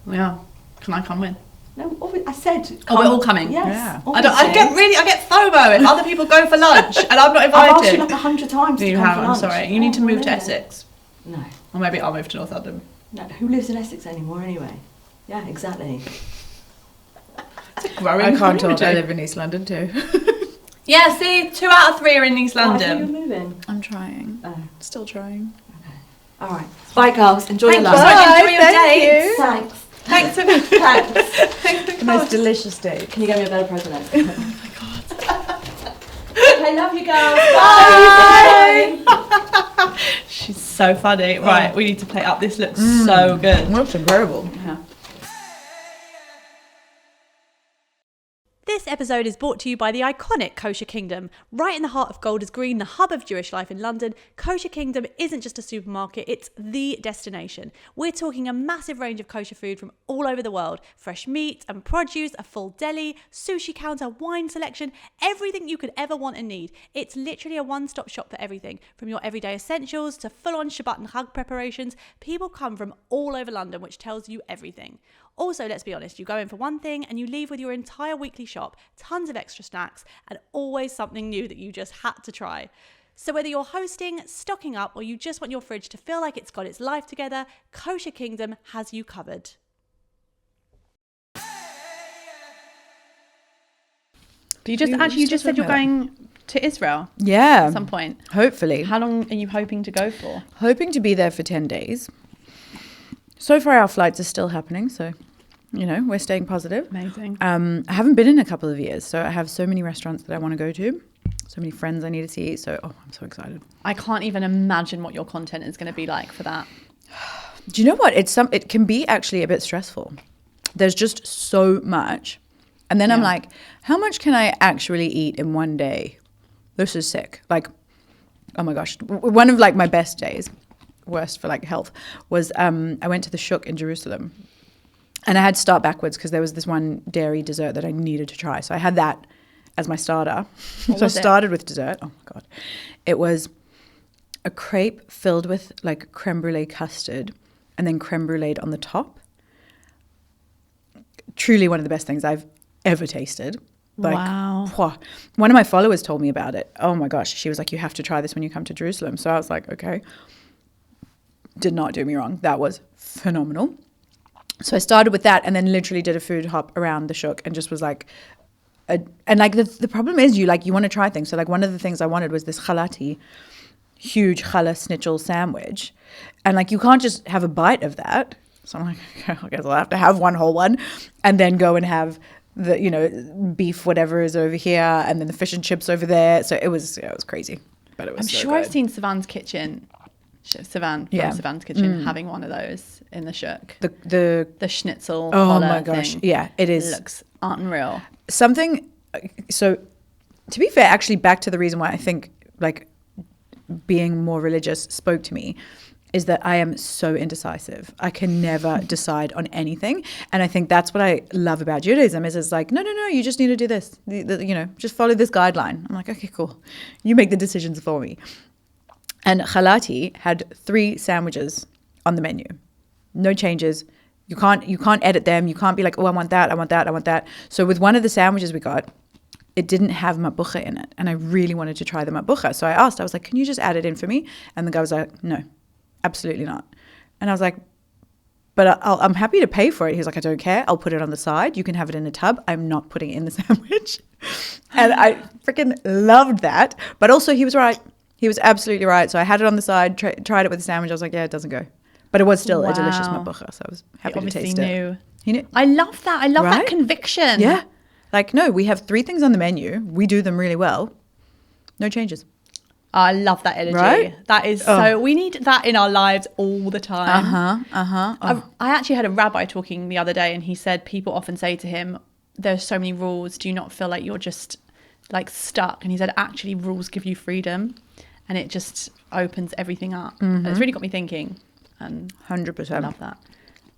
Yeah. Can I come with? No, I said. Oh, we're all coming. Yes. Yeah. I get FOMO if other people go for lunch and I'm not I've asked you invited. like 100 times. You to come have, for I'm lunch. sorry. You need to Oh, move to really? Essex. No. Or maybe I'll move to North London. No. Who lives in Essex anymore anyway? Yeah, exactly. It's a growing I can't talk. community. I live in East London too. Yeah, see, 2 out of 3 are in East Oh, I thought you London. were moving. I'm trying. Oh, Still trying. all right. Bye, girls. Enjoy your Thanks lunch. so much. Enjoy your thank dates. you. Thanks. Thanks for Thanks. The most delicious day. Can you get me a better present? Oh my god. Okay, love you girls. Bye. She's so funny. Right, we need to play up. This looks so good. That's incredible. Yeah. This episode is brought to you by the iconic Kosher Kingdom. Right in the heart of Golders Green, the hub of Jewish life in London, Kosher Kingdom isn't just a supermarket, it's the destination. We're talking a massive range of kosher food from all over the world. Fresh meat and produce, a full deli, sushi counter, wine selection, everything you could ever want and need. It's literally a one-stop shop for everything. From your everyday essentials to full-on Shabbat and Chag preparations, people come from all over London, which tells you everything. Also, let's be honest, you go in for one thing and you leave with your entire weekly shop, tons of extra snacks, and always something new that you just had to try. So whether you're hosting, stocking up, or you just want your fridge to feel like it's got its life together, Kosher Kingdom has you covered. Do you just you just said you're going to Israel Yeah. at some point? Hopefully. How long are you hoping to go for? Hoping to be there for 10 days. So far, our flights are still happening. So, we're staying positive. Amazing. I haven't been in a couple of years. So I have so many restaurants that I want to go to. So many friends I need to see. So, I'm so excited. I can't even imagine what your content is going to be like for that. Do you know what? It can be actually a bit stressful. There's just so much. And then I'm like, how much can I actually eat in one day? This is sick. Like, oh my gosh. One of my best days, worst for health, was I went to the Shuk in Jerusalem. And I had to start backwards because there was this one dairy dessert that I needed to try. So I had that as my starter. So I started with dessert. Oh my God. It was a crepe filled with creme brulee custard and then creme brulee on the top. Truly one of the best things I've ever tasted. Wow. One of my followers told me about it. Oh my gosh. She was like, you have to try this when you come to Jerusalem. So I was like, okay. Did not do me wrong. That was phenomenal. So I started with that and then literally did a food hop around the Shuk and just was the problem is you want to try things. So one of the things I wanted was this chalati, huge challah schnitzel sandwich. And you can't just have a bite of that. So I'm like, okay, I guess I'll have to have one whole one and then go and have the, beef, whatever is over here and then the fish and chips over there. So it was crazy, but it was I'm sure I've seen Sivan's kitchen. Sivan from Sivan's kitchen having one of those in the Shuk. The schnitzel. Oh my gosh. Thing. Yeah, it is. It looks unreal. Something, so to be fair, actually back to the reason why I think being more religious spoke to me is that I am so indecisive. I can never decide on anything. And I think that's what I love about Judaism is it's no, you just need to do this. Just follow this guideline. I'm like, okay, cool. You make the decisions for me. And Khalati had 3 sandwiches on the menu. No changes. You can't edit them. You can't be like, oh, I want that, I want that, I want that. So with one of the sandwiches we got, it didn't have matbucha in it. And I really wanted to try the matbucha. So I asked, I was like, can you just add it in for me? And the guy was like, no, absolutely not. And I was like, but I'm happy to pay for it. He was like, I don't care. I'll put it on the side. You can have it in a tub. I'm not putting it in the sandwich. And I freaking loved that. But also he was right. He was absolutely right. So I had it on the side, tried it with the sandwich. I was like, yeah, it doesn't go. But it was still a delicious matbucha. So I was happy to taste it. He knew. I love that. I love that conviction. Yeah. No, we have 3 things on the menu. We do them really well. No changes. I love that energy. Right? That is so, we need that in our lives all the time. Oh. I actually had a rabbi talking the other day, and he said people often say to him, there's so many rules. Do you not feel like you're just like stuck? And he said, actually, rules give you freedom, and it just opens everything up. And it's really got me thinking. And 100%. I love that.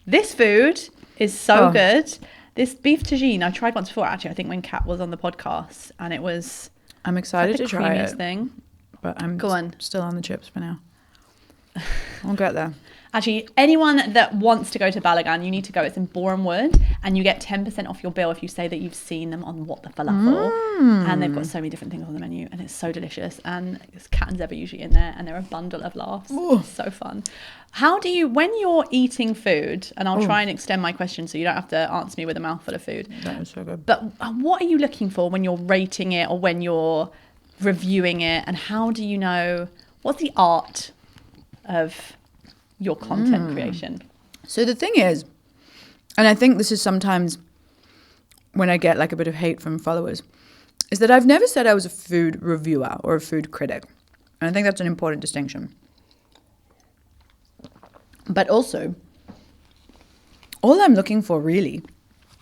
This food is so good. This beef tagine, I tried once before, actually, I think when Kat was on the podcast, and it was I'm excited to try it. thing. But I'm Go on. still on the chips for now. I'll get there. Actually, anyone that wants to go to Balagan, you need to go. It's in Bournemouth, and you get 10% off your bill if you say that you've seen them on What the Falafel. And they've got so many different things on the menu, and it's so delicious. And it's Kat and Zeb are usually in there, and they're a bundle of laughs. It's so fun. How do you, when you're eating food, and I'll try and extend my question so you don't have to answer me with a mouthful of food. That is so good. But what are you looking for when you're rating it or when you're reviewing it? And how do you know, what's the art of your content creation? So the thing is, and I think this is sometimes when I get like a bit of hate from followers, is that I've never said I was a food reviewer or a food critic. And I think that's an important distinction. But also, all I'm looking for really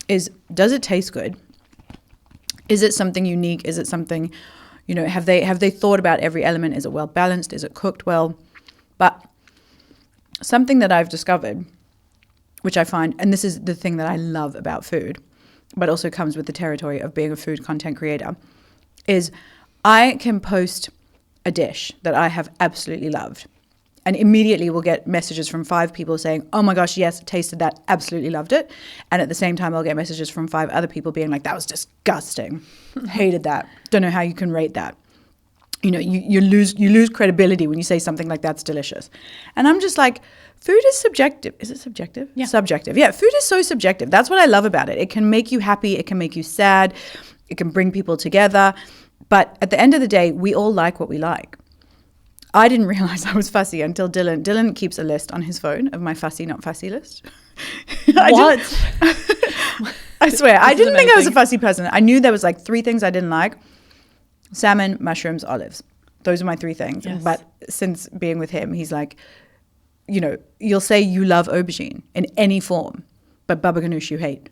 is, does it taste good? Is it something unique? Is it something, you know, have they thought about every element? Is it well balanced? Is it cooked well? But something that I've discovered, which I find, and this is the thing that I love about food, but also comes with the territory of being a food content creator, is I can post a dish that I have absolutely loved, and immediately we'll get messages from 5 people saying, oh my gosh, yes, tasted that, absolutely loved it. And at the same time, I'll get messages from 5 other people being like, that was disgusting, hated that, don't know how you can rate that. You know, you lose credibility when you say something like that's delicious. And I'm just like, food is subjective. Is it subjective? Yeah. Subjective. Yeah, food is so subjective. That's what I love about it. It can make you happy. It can make you sad. It can bring people together. But at the end of the day, we all like what we like. I didn't realize I was fussy until Dylan. Dylan keeps a list on his phone of my fussy, not fussy list. What? I swear, I didn't think I was a amazing. fussy person. I knew there was like 3 things I didn't like. Salmon, mushrooms, olives. Those are my 3 things. Yes. But since being with him, he's like, you know, you'll say you love aubergine in any form, but baba ganoush you hate.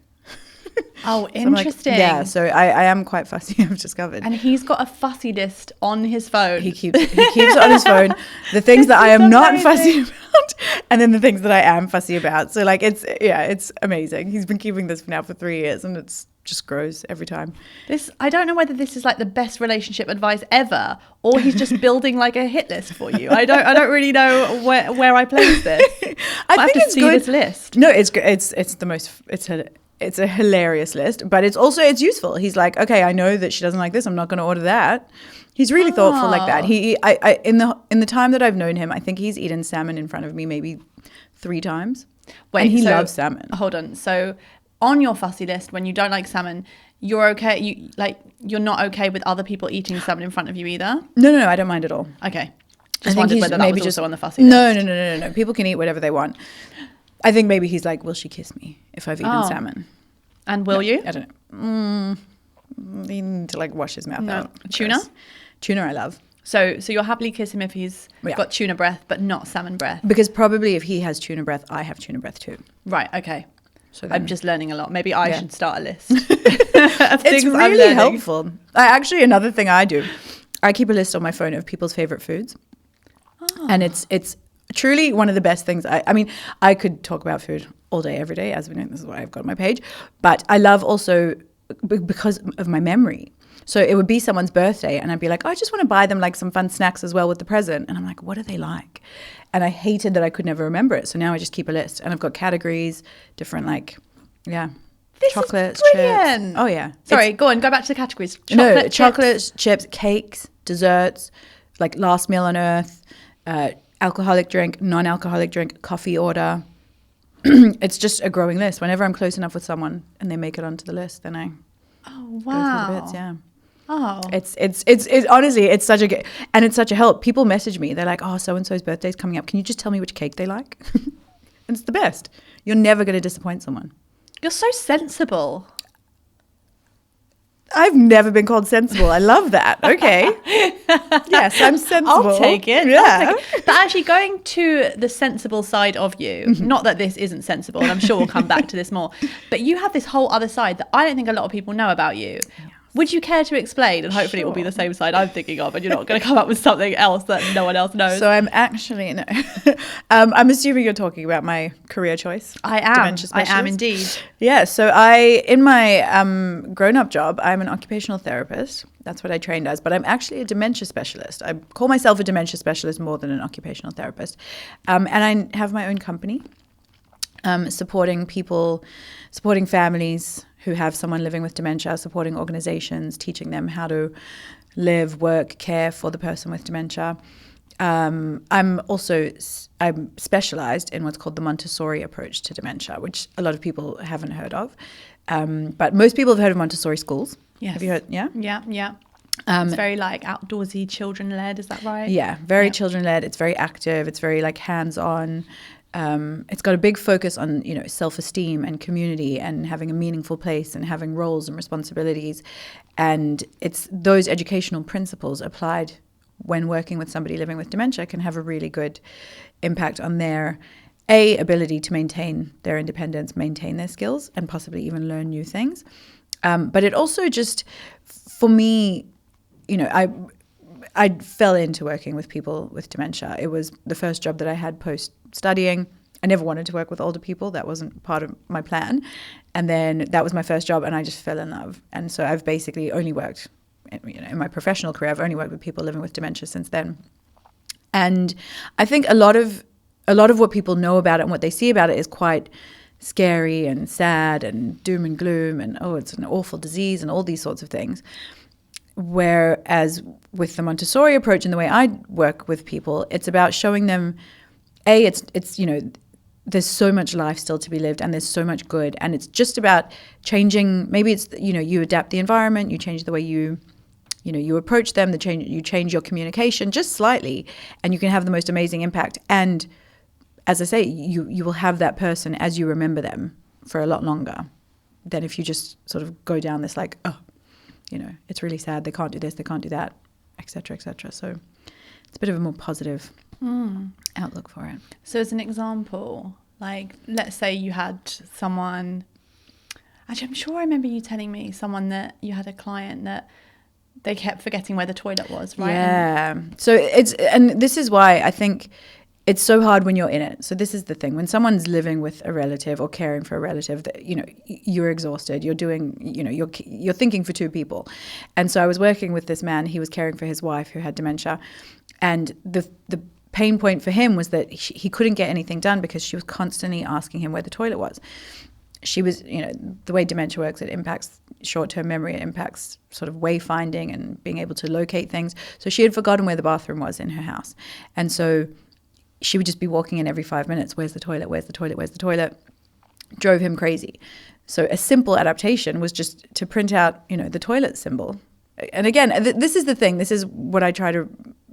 Oh, So I'm like, interesting. yeah, so I am quite fussy, I've discovered. And he's got a fussy list on his phone. He keeps it on his phone. The things that I am not fussy about, and then the things that I am fussy about. So like it's amazing. He's been keeping this now for 3 years, and it's just grows every time. I don't know whether this is like the best relationship advice ever, or he's just building like a hit list for you. I don't really know where I place this. I think have to it's see good. this list. No, it's good. It's a hilarious list, but it's useful. He's like, okay, I know that she doesn't like this. I'm not going to order that. He's really thoughtful like that. In the time that I've known him, I think he's eaten salmon in front of me maybe 3 times. And he loves salmon. Hold on. So on your fussy list, when you don't like salmon, you're okay. You're not okay with other people eating salmon in front of you either. No, I don't mind at all. Okay. I Just think wondered he's whether that maybe was just also on the fussy list. No. People can eat whatever they want. I think maybe he's like, will she kiss me if I've eaten salmon? And will you? I don't know. He need to like wash his mouth out. Tuna? Gross. Tuna I love. So you'll happily kiss him if he's got tuna breath, but not salmon breath. Because probably if he has tuna breath, I have tuna breath too. Right. Okay. So I'm just learning a lot. Maybe I should start a list. It's really helpful. Another thing I do, I keep a list on my phone of people's favorite foods. And it's truly one of the best things. I mean, I could talk about food all day, every day, as we know, this is what I've got on my page. But I love also, because of my memory. So it would be someone's birthday and I'd be like, oh, I just want to buy them like some fun snacks as well with the present. And I'm like, what do they like? And I hated that I could never remember it. So now I just keep a list. And I've got categories, different This chocolates, is brilliant. chips. Oh, yeah. Sorry, go on. Go back to the categories. Chocolates, chips, cakes, desserts, like last meal on earth, alcoholic drink, non-alcoholic drink, coffee order. It's just a growing list. Whenever I'm close enough with someone and they make it onto the list, then I Oh, go wow. through the bits, yeah. Oh. It's honestly, it's such a help. People message me. They're like, oh, so-and-so's birthday's coming up. Can you just tell me which cake they like? And it's the best. You're never going to disappoint someone. You're so sensible. I've never been called sensible. I love that. Okay. Yes, I'm sensible. I'll take it. Yeah. I'll take it. But actually going to the sensible side of you, not that this isn't sensible, and I'm sure we'll come back to this more, but you have this whole other side that I don't think a lot of people know about you. Would you care to explain? And hopefully it will be the same side I'm thinking of, and you're not going to come up with something else that no one else knows. So I'm actually, no. I'm assuming you're talking about my career choice. I am. Dementia I am specialist. indeed. Yeah, so in my grown-up job, I'm an occupational therapist. That's what I trained as, but I'm actually a dementia specialist. I call myself a dementia specialist more than an occupational therapist. And I have my own company, supporting people, supporting families who have someone living with dementia, supporting organizations, teaching them how to live, work, care for the person with dementia. I'm specialized in what's called the Montessori approach to dementia, which a lot of people haven't heard of. But most people have heard of Montessori schools. Yes. Have you heard? Yeah? Yeah. It's very like outdoorsy, children-led, is that right? Yeah, very children-led. It's very active. It's very like hands-on. It's got a big focus on, self-esteem and community and having a meaningful place and having roles and responsibilities. And it's those educational principles applied when working with somebody living with dementia can have a really good impact on their ability to maintain their independence, maintain their skills, and possibly even learn new things. But it also just, for me, I fell into working with people with dementia. It was the first job that I had post-studying. I never wanted to work with older people. That wasn't part of my plan. And then that was my first job, and I just fell in love. And so I've basically only worked, in my professional career, I've only worked with people living with dementia since then. And I think a lot of what people know about it and what they see about it is quite scary and sad and doom and gloom and, it's an awful disease and all these sorts of things. Whereas with the Montessori approach and the way I work with people, it's about showing them, it's there's so much life still to be lived and there's so much good. And it's just about changing, maybe it's, you adapt the environment, you change the way you approach them, you change your communication just slightly, and you can have the most amazing impact. And as I say, you will have that person as you remember them for a lot longer than if you just sort of go down this like, it's really sad, they can't do this, they can't do that, et cetera, et cetera. So it's a bit of a more positive outlook for it. So as an example, like, let's say you had someone, actually, I'm sure I remember you telling me someone that you had a client that they kept forgetting where the toilet was, right? Yeah. And this is why I think it's so hard when you're in it. So this is the thing. When someone's living with a relative or caring for a relative, that you're exhausted. You're doing, you're thinking for two people. And so I was working with this man. He was caring for his wife who had dementia. And the pain point for him was that he couldn't get anything done because she was constantly asking him where the toilet was. She was, the way dementia works, it impacts short-term memory, it impacts sort of wayfinding and being able to locate things. So she had forgotten where the bathroom was in her house. And so she would just be walking in every 5 minutes. Where's the toilet? Where's the toilet? Where's the toilet? Drove him crazy. So a simple adaptation was just to print out, the toilet symbol. And again, this is the thing. This is what I try to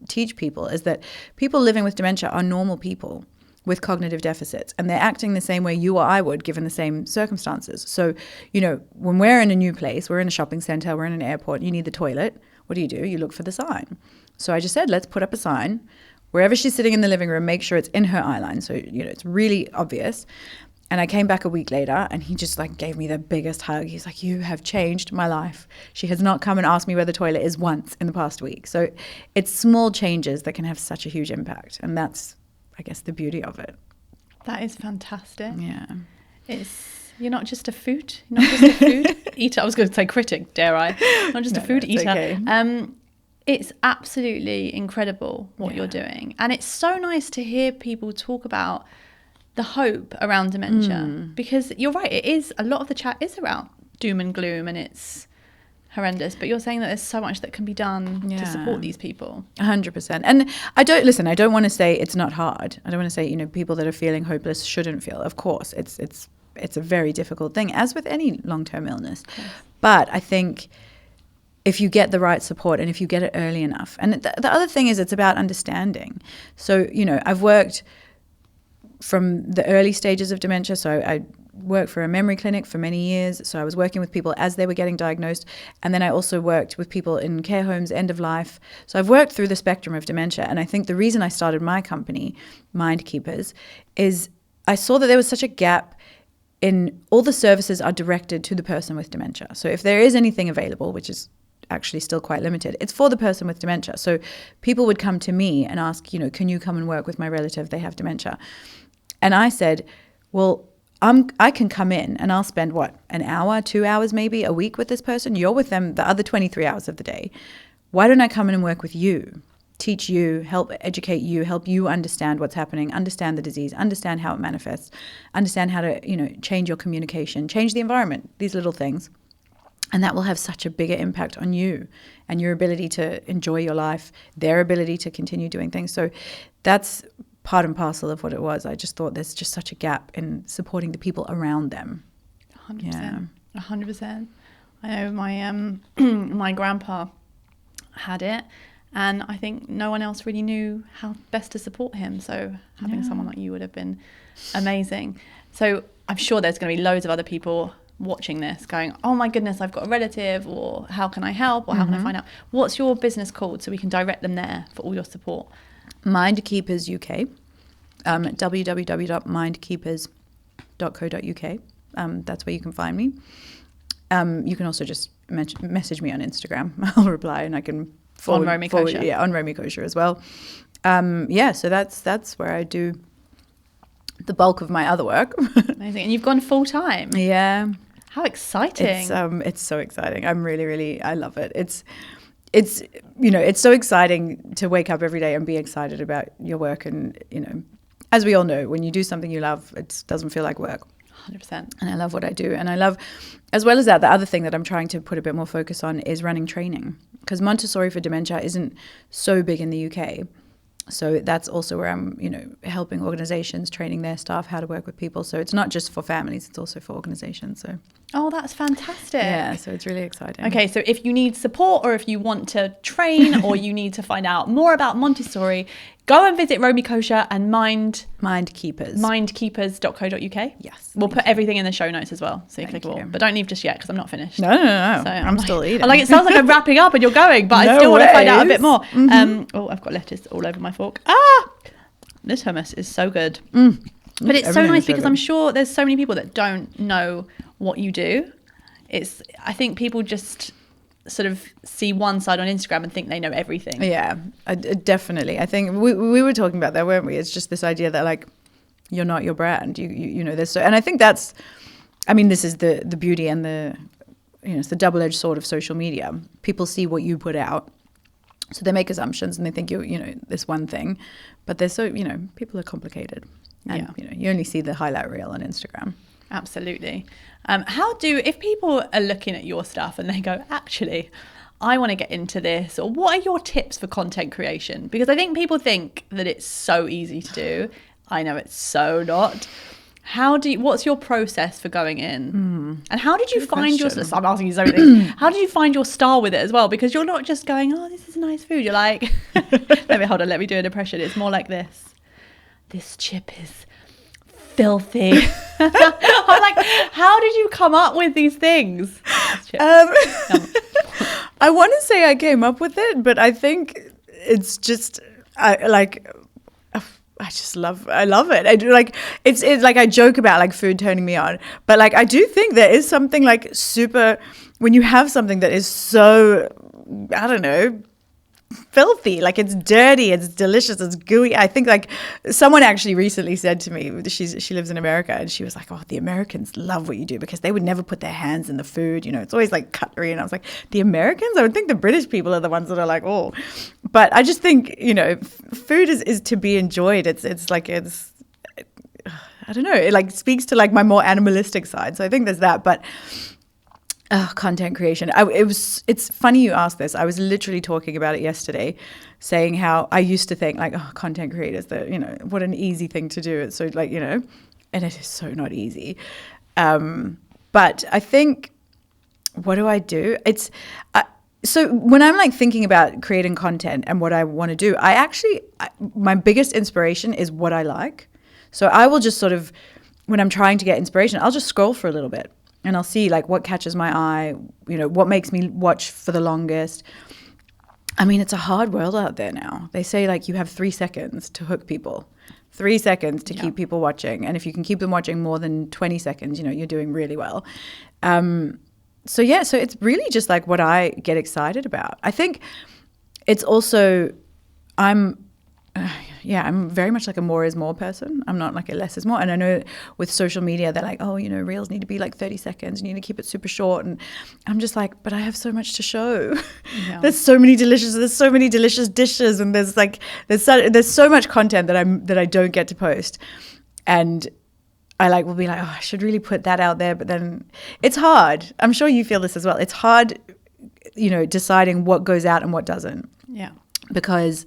teach people, is that people living with dementia are normal people with cognitive deficits, and they're acting the same way you or I would given the same circumstances. So, when we're in a new place, we're in a shopping center, we're in an airport, you need the toilet. What do? You look for the sign. So I just said, let's put up a sign. Wherever she's sitting in the living room, make sure it's in her eye line. So, it's really obvious. And I came back a week later and he just gave me the biggest hug. He's like, you have changed my life. She has not come and asked me where the toilet is once in the past week. So it's small changes that can have such a huge impact. And that's, I guess, the beauty of it. That is fantastic. Yeah. You're not just a food. You're not just a food eater. I was going to say critic, dare I? Not just a food eater. Okay. It's absolutely incredible what you're doing. And it's so nice to hear people talk about the hope around dementia, because you're right, it is, a lot of the chat is around doom and gloom and it's horrendous, but you're saying that there's so much that can be done to support these people. 100%. And I don't want to say it's not hard. I don't want to say, people that are feeling hopeless shouldn't feel. Of course, it's a very difficult thing, as with any long-term illness. Yes. But I think if you get the right support and if you get it early enough, and the other thing is it's about understanding. So, I've worked from the early stages of dementia. So I worked for a memory clinic for many years. So I was working with people as they were getting diagnosed. And then I also worked with people in care homes, end of life. So I've worked through the spectrum of dementia. And I think the reason I started my company, Mind Keepers, is I saw that there was such a gap in all the services are directed to the person with dementia. So if there is anything available, which is actually still quite limited, it's for the person with dementia. So people would come to me and ask, can you come and work with my relative? They have dementia. And I said, well, I can come in and I'll spend an hour, 2 hours maybe a week with this person. You're with them the other 23 hours of the day. Why don't I come in and work with you, teach you, help educate you, help you understand what's happening, understand the disease, understand how it manifests, understand how to, change your communication, change the environment, these little things. And that will have such a bigger impact on you and your ability to enjoy your life, their ability to continue doing things. So that's part and parcel of what it was. I just thought there's just such a gap in supporting the people around them. 100%. Yeah. 100%. I know my my grandpa had it, and I think no one else really knew how best to support him. So having someone like you would have been amazing. So I'm sure there's going to be loads of other people watching this going, oh my goodness, I've got a relative, or how can I help, or how can I find out? What's your business called so we can direct them there for all your support? Mind Keepers UK, www.mindkeepers.co.uk. That's where you can find me. You can also just message me on Instagram. I'll reply and I can forward. On Romy Kosher. Yeah, on Romy Kosher as well. So that's where I do the bulk of my other work. Amazing. And you've gone full time. Yeah. How exciting. It's so exciting. I'm really, I love it. It's so exciting to wake up every day and be excited about your work. And, as we all know, when you do something you love, it doesn't feel like work. 100%. And I love what I do. And I love, as well as that, the other thing that I'm trying to put a bit more focus on is running training. Because Montessori for dementia isn't so big in the UK. So that's also where I'm, helping organizations, training their staff how to work with people. So it's not just for families, it's also for organizations. So. Oh, that's fantastic. Yeah, so it's really exciting. Okay, so if you need support or if you want to train or you need to find out more about Montessori, go and visit Romy Kosher and Mind Keepers. Mindkeepers.co.uk. Yes. We'll put everything in the show notes as well, so you Thank click it all. you. But don't leave just yet because I'm not finished. No. So I'm still eating. It sounds like I'm wrapping up and you're going, but I No still want to find out a bit ways. more. Mm-hmm. I've got lettuce all over my fork. This hummus is so good. But it's so Everything nice is so because good. I'm sure there's so many people that don't know what you do. I think people just sort of see one side on Instagram and think they know everything. Yeah, definitely. I think we were talking about that, weren't we? It's just this idea that you're not your brand. You know this. And I think this is the beauty and it's the double-edged sword of social media. People see what you put out. So they make assumptions and they think you're this one thing, but they're so, people are complicated. And, you only see the highlight reel on Instagram. Absolutely. If people are looking at your stuff and they go, actually, I want to get into this, or what are your tips for content creation? Because I think people think that it's so easy to do. I know it's so not. What's your process for going in? And how did you find your, I'm asking you so many things. How did you find your style with it as well? Because you're not just going, oh, this is nice food. You're like, let me do an impression. It's more like this. This chip is filthy. I'm like, how did you come up with these things? I want to say I came up with it, but I think it's just I love it. I do it's like I joke about food turning me on, but I do think there is something super when you have something that is so, I don't know, filthy, it's dirty, it's delicious, it's gooey. I think someone actually recently said to me, she lives in America, and she was like, oh, the Americans love what you do because they would never put their hands in the food, it's always cutlery. And I was like, the Americans? I would think the British people are the ones that are oh. But I just think food is to be enjoyed. It's I don't know, it speaks to my more animalistic side. So I think there's that. But content creation. It's funny you asked this. I was literally talking about it yesterday, saying how I used to think content creators, what an easy thing to do. It's so and it is so not easy. But I think, what do I do? So when I'm thinking about creating content and what I want to do, my biggest inspiration is what I like. So I will just sort of when I'm trying to get inspiration, I'll just scroll for a little bit and I'll see like what catches my eye, you know, what makes me watch for the longest. I mean, it's a hard world out there now. They say like you have 3 seconds to hook people, 3 seconds to keep people watching. And if you can keep them watching more than 20 seconds, you know, you're doing really well. So it's really just like what I get excited about. I think it's also, I'm very much like a more is more person. I'm not like a less is more. And I know with social media, they're like, oh, you know, reels need to be like 30 seconds. You need to keep it super short. And I'm just like, but I have so much to show. Yeah. There's so many delicious dishes. And there's so much content that I don't get to post. And I like will be like, oh, I should really put that out there. But then it's hard. I'm sure you feel this as well. It's hard, you know, deciding what goes out and what doesn't. Yeah. Because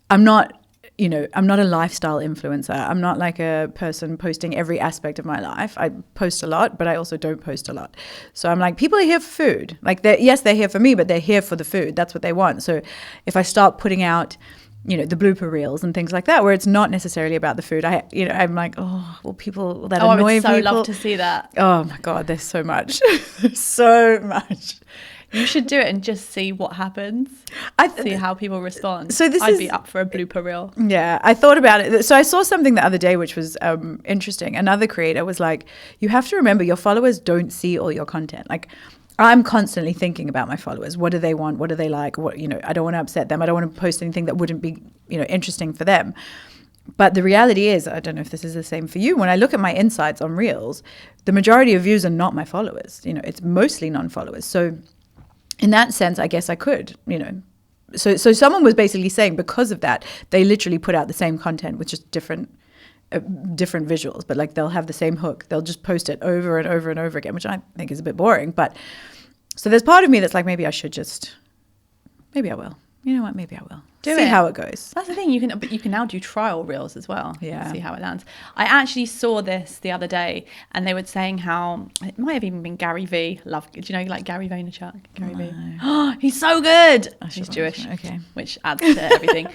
I'm not a lifestyle influencer. I'm not like a person posting every aspect of my life. I post a lot, but I also don't post a lot. So I'm like, people are here for food. Like, they're here for me, but they're here for the food. That's what they want. So if I start putting out, you know, the blooper reels and things like that, where it's not necessarily about the food, I'm like, oh, well, people that annoy people. I would so love to see that. Oh my God, there's so much. So much. You should do it and just see what happens. See how people respond. So I'd be up for a blooper reel. Yeah, I thought about it. So I saw something the other day which was interesting. Another creator was like, you have to remember your followers don't see all your content. Like, I'm constantly thinking about my followers. What do they want? What do they like? What, you know, I don't want to upset them. I don't want to post anything that wouldn't be, you know, interesting for them. But the reality is, I don't know if this is the same for you, when I look at my insights on Reels, the majority of views are not my followers. You know, it's mostly non-followers. So in that sense, I guess I could, you know. So someone was basically saying because of that, they literally put out the same content with just different visuals, but like they'll have the same hook. They'll just post it over and over and over again, which I think is a bit boring. But so there's part of me that's like, maybe I will. You know what? Maybe I will. See how it goes. That's the thing. You can now do trial reels as well. Yeah. See how it lands. I actually saw this the other day, and they were saying how it might have even been Gary V. Do you know like Gary Vaynerchuk? Gary V. Oh, he's so good. He's Jewish. Okay. Which adds to everything.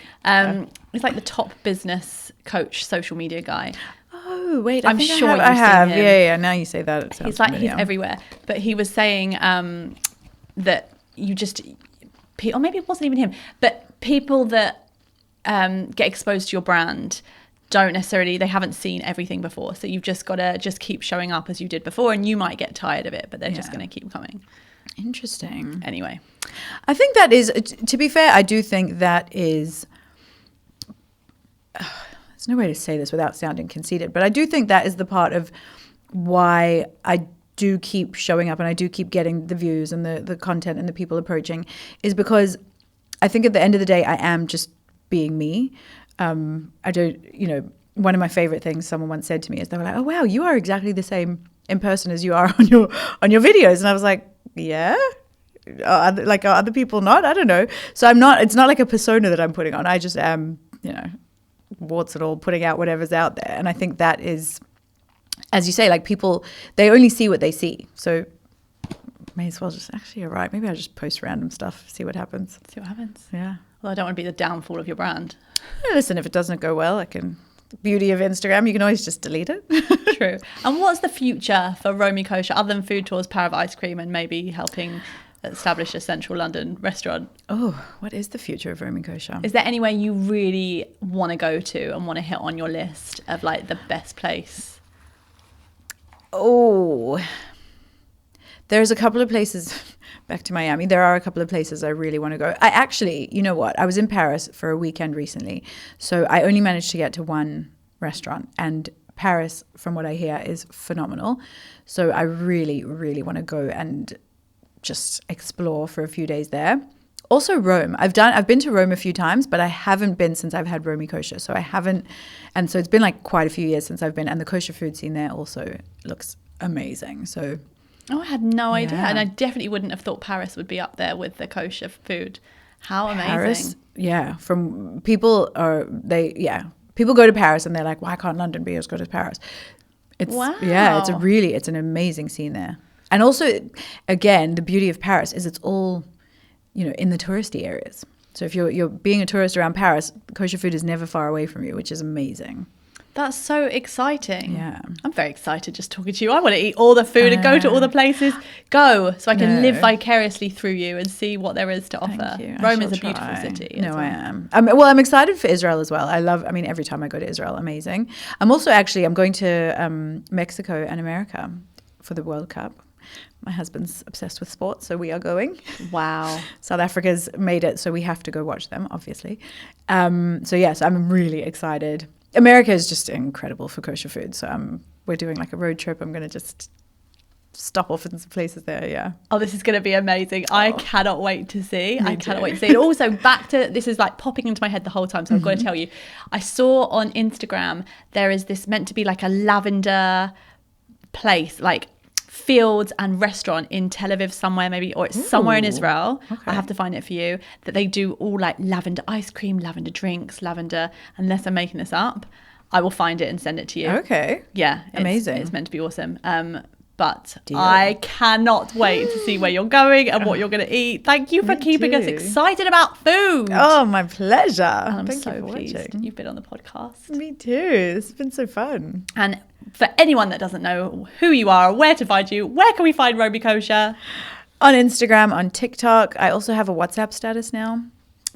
He's like the top business coach, social media guy. Oh wait, I'm sure I have. Yeah. Now you say that, it sounds he's like familiar. He's everywhere. But he was saying that you just. Or maybe it wasn't even him, but people that get exposed to your brand don't necessarily, they haven't seen everything before. So you've just got to just keep showing up as you did before, and you might get tired of it, but they're just going to keep coming. Interesting. Anyway. I think that is, to be fair, I do think that is, there's no way to say this without sounding conceited, but I do think that is the part of why I do keep showing up and I do keep getting the views and the content and the people approaching, is because I think at the end of the day, I am just being me. I don't, you know, one of my favorite things someone once said to me is they were like, oh, wow, you are exactly the same in person as you are on your videos. And I was like, yeah, are other people not? I don't know. So it's not like a persona that I'm putting on. I just am, you know, warts and all, putting out whatever's out there. And I think that is, as you say, like people, they only see what they see. So may as well just, actually, you're right. Maybe I'll just post random stuff, see what happens. Yeah. Well, I don't want to be the downfall of your brand. Yeah, listen, if it doesn't go well, the beauty of Instagram, you can always just delete it. True. And what's the future for Romy Kosher, other than food tours, Power of Ice Cream, and maybe helping establish a central London restaurant? Oh, what is the future of Romy Kosher? Is there anywhere you really want to go to and want to hit on your list of like the best place? Oh, there's a couple of places, back to Miami, there are a couple of places I really want to go. I actually, you know what, I was in Paris for a weekend recently, so I only managed to get to one restaurant, and Paris, from what I hear, is phenomenal. So I really, really want to go and just explore for a few days there. Also Rome. I've been to Rome a few times, but I haven't been since I've had Romy Kosher. So I haven't, and so it's been like quite a few years since I've been, and the kosher food scene there also looks amazing. So I had no idea, and I definitely wouldn't have thought Paris would be up there with the kosher food. How amazing. Paris, yeah, from people people go to Paris and they're like, why can't London be as good as Paris? Wow. Yeah, it's an amazing scene there. And also, again, the beauty of Paris is it's all, you know, in the touristy areas. So if you're being a tourist around Paris, kosher food is never far away from you, which is amazing. That's so exciting. Yeah. I'm very excited just talking to you. I want to eat all the food and go to all the places. Go so I can live vicariously through you and see what there is to offer. Thank you. Rome is a beautiful city. No, I am. Well, I'm excited for Israel as well. Every time I go to Israel, amazing. I'm going to Mexico and America for the World Cup. My husband's obsessed with sports, so we are going. Wow. South Africa's made it, so we have to go watch them, obviously. So yes, I'm really excited. America is just incredible for kosher food. So we're doing like a road trip. I'm going to just stop off in some places there. Yeah. Oh, this is going to be amazing. I cannot wait to see. I cannot wait to see. And also back to, this is like popping into my head the whole time. So I've got to tell you, I saw on Instagram, there is this meant to be like a lavender place, like fields and restaurant in Tel Aviv somewhere maybe, or it's somewhere in Israel. Okay. I have to find it for you, that they do all like lavender ice cream, lavender drinks, lavender, unless I'm making this up. I will find it and send it to you. Okay. Yeah. Amazing. It's meant to be awesome. But deal. I cannot wait to see where you're going and what you're going to eat. Thank you for keeping us excited about food. Oh, my pleasure. And I'm Thank so you for pleased watching. you've been on the podcast. Me too. It's been so fun. And for anyone that doesn't know who you are or where to find you, where can we find Romy Kosher? On Instagram, on TikTok. I also have a WhatsApp status now,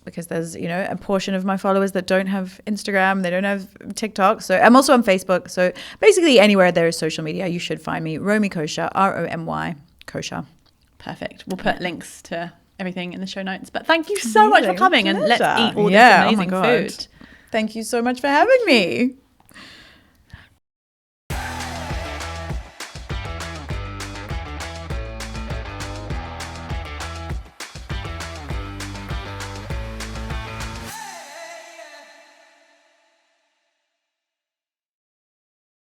because there's, a portion of my followers that don't have Instagram, they don't have TikTok. So I'm also on Facebook. So basically anywhere there is social media, you should find me. Romy Kosher, Romy Kosher. Perfect. We'll put links to everything in the show notes. But thank you so much for coming, and let's eat all this amazing food. Thank you so much for having me.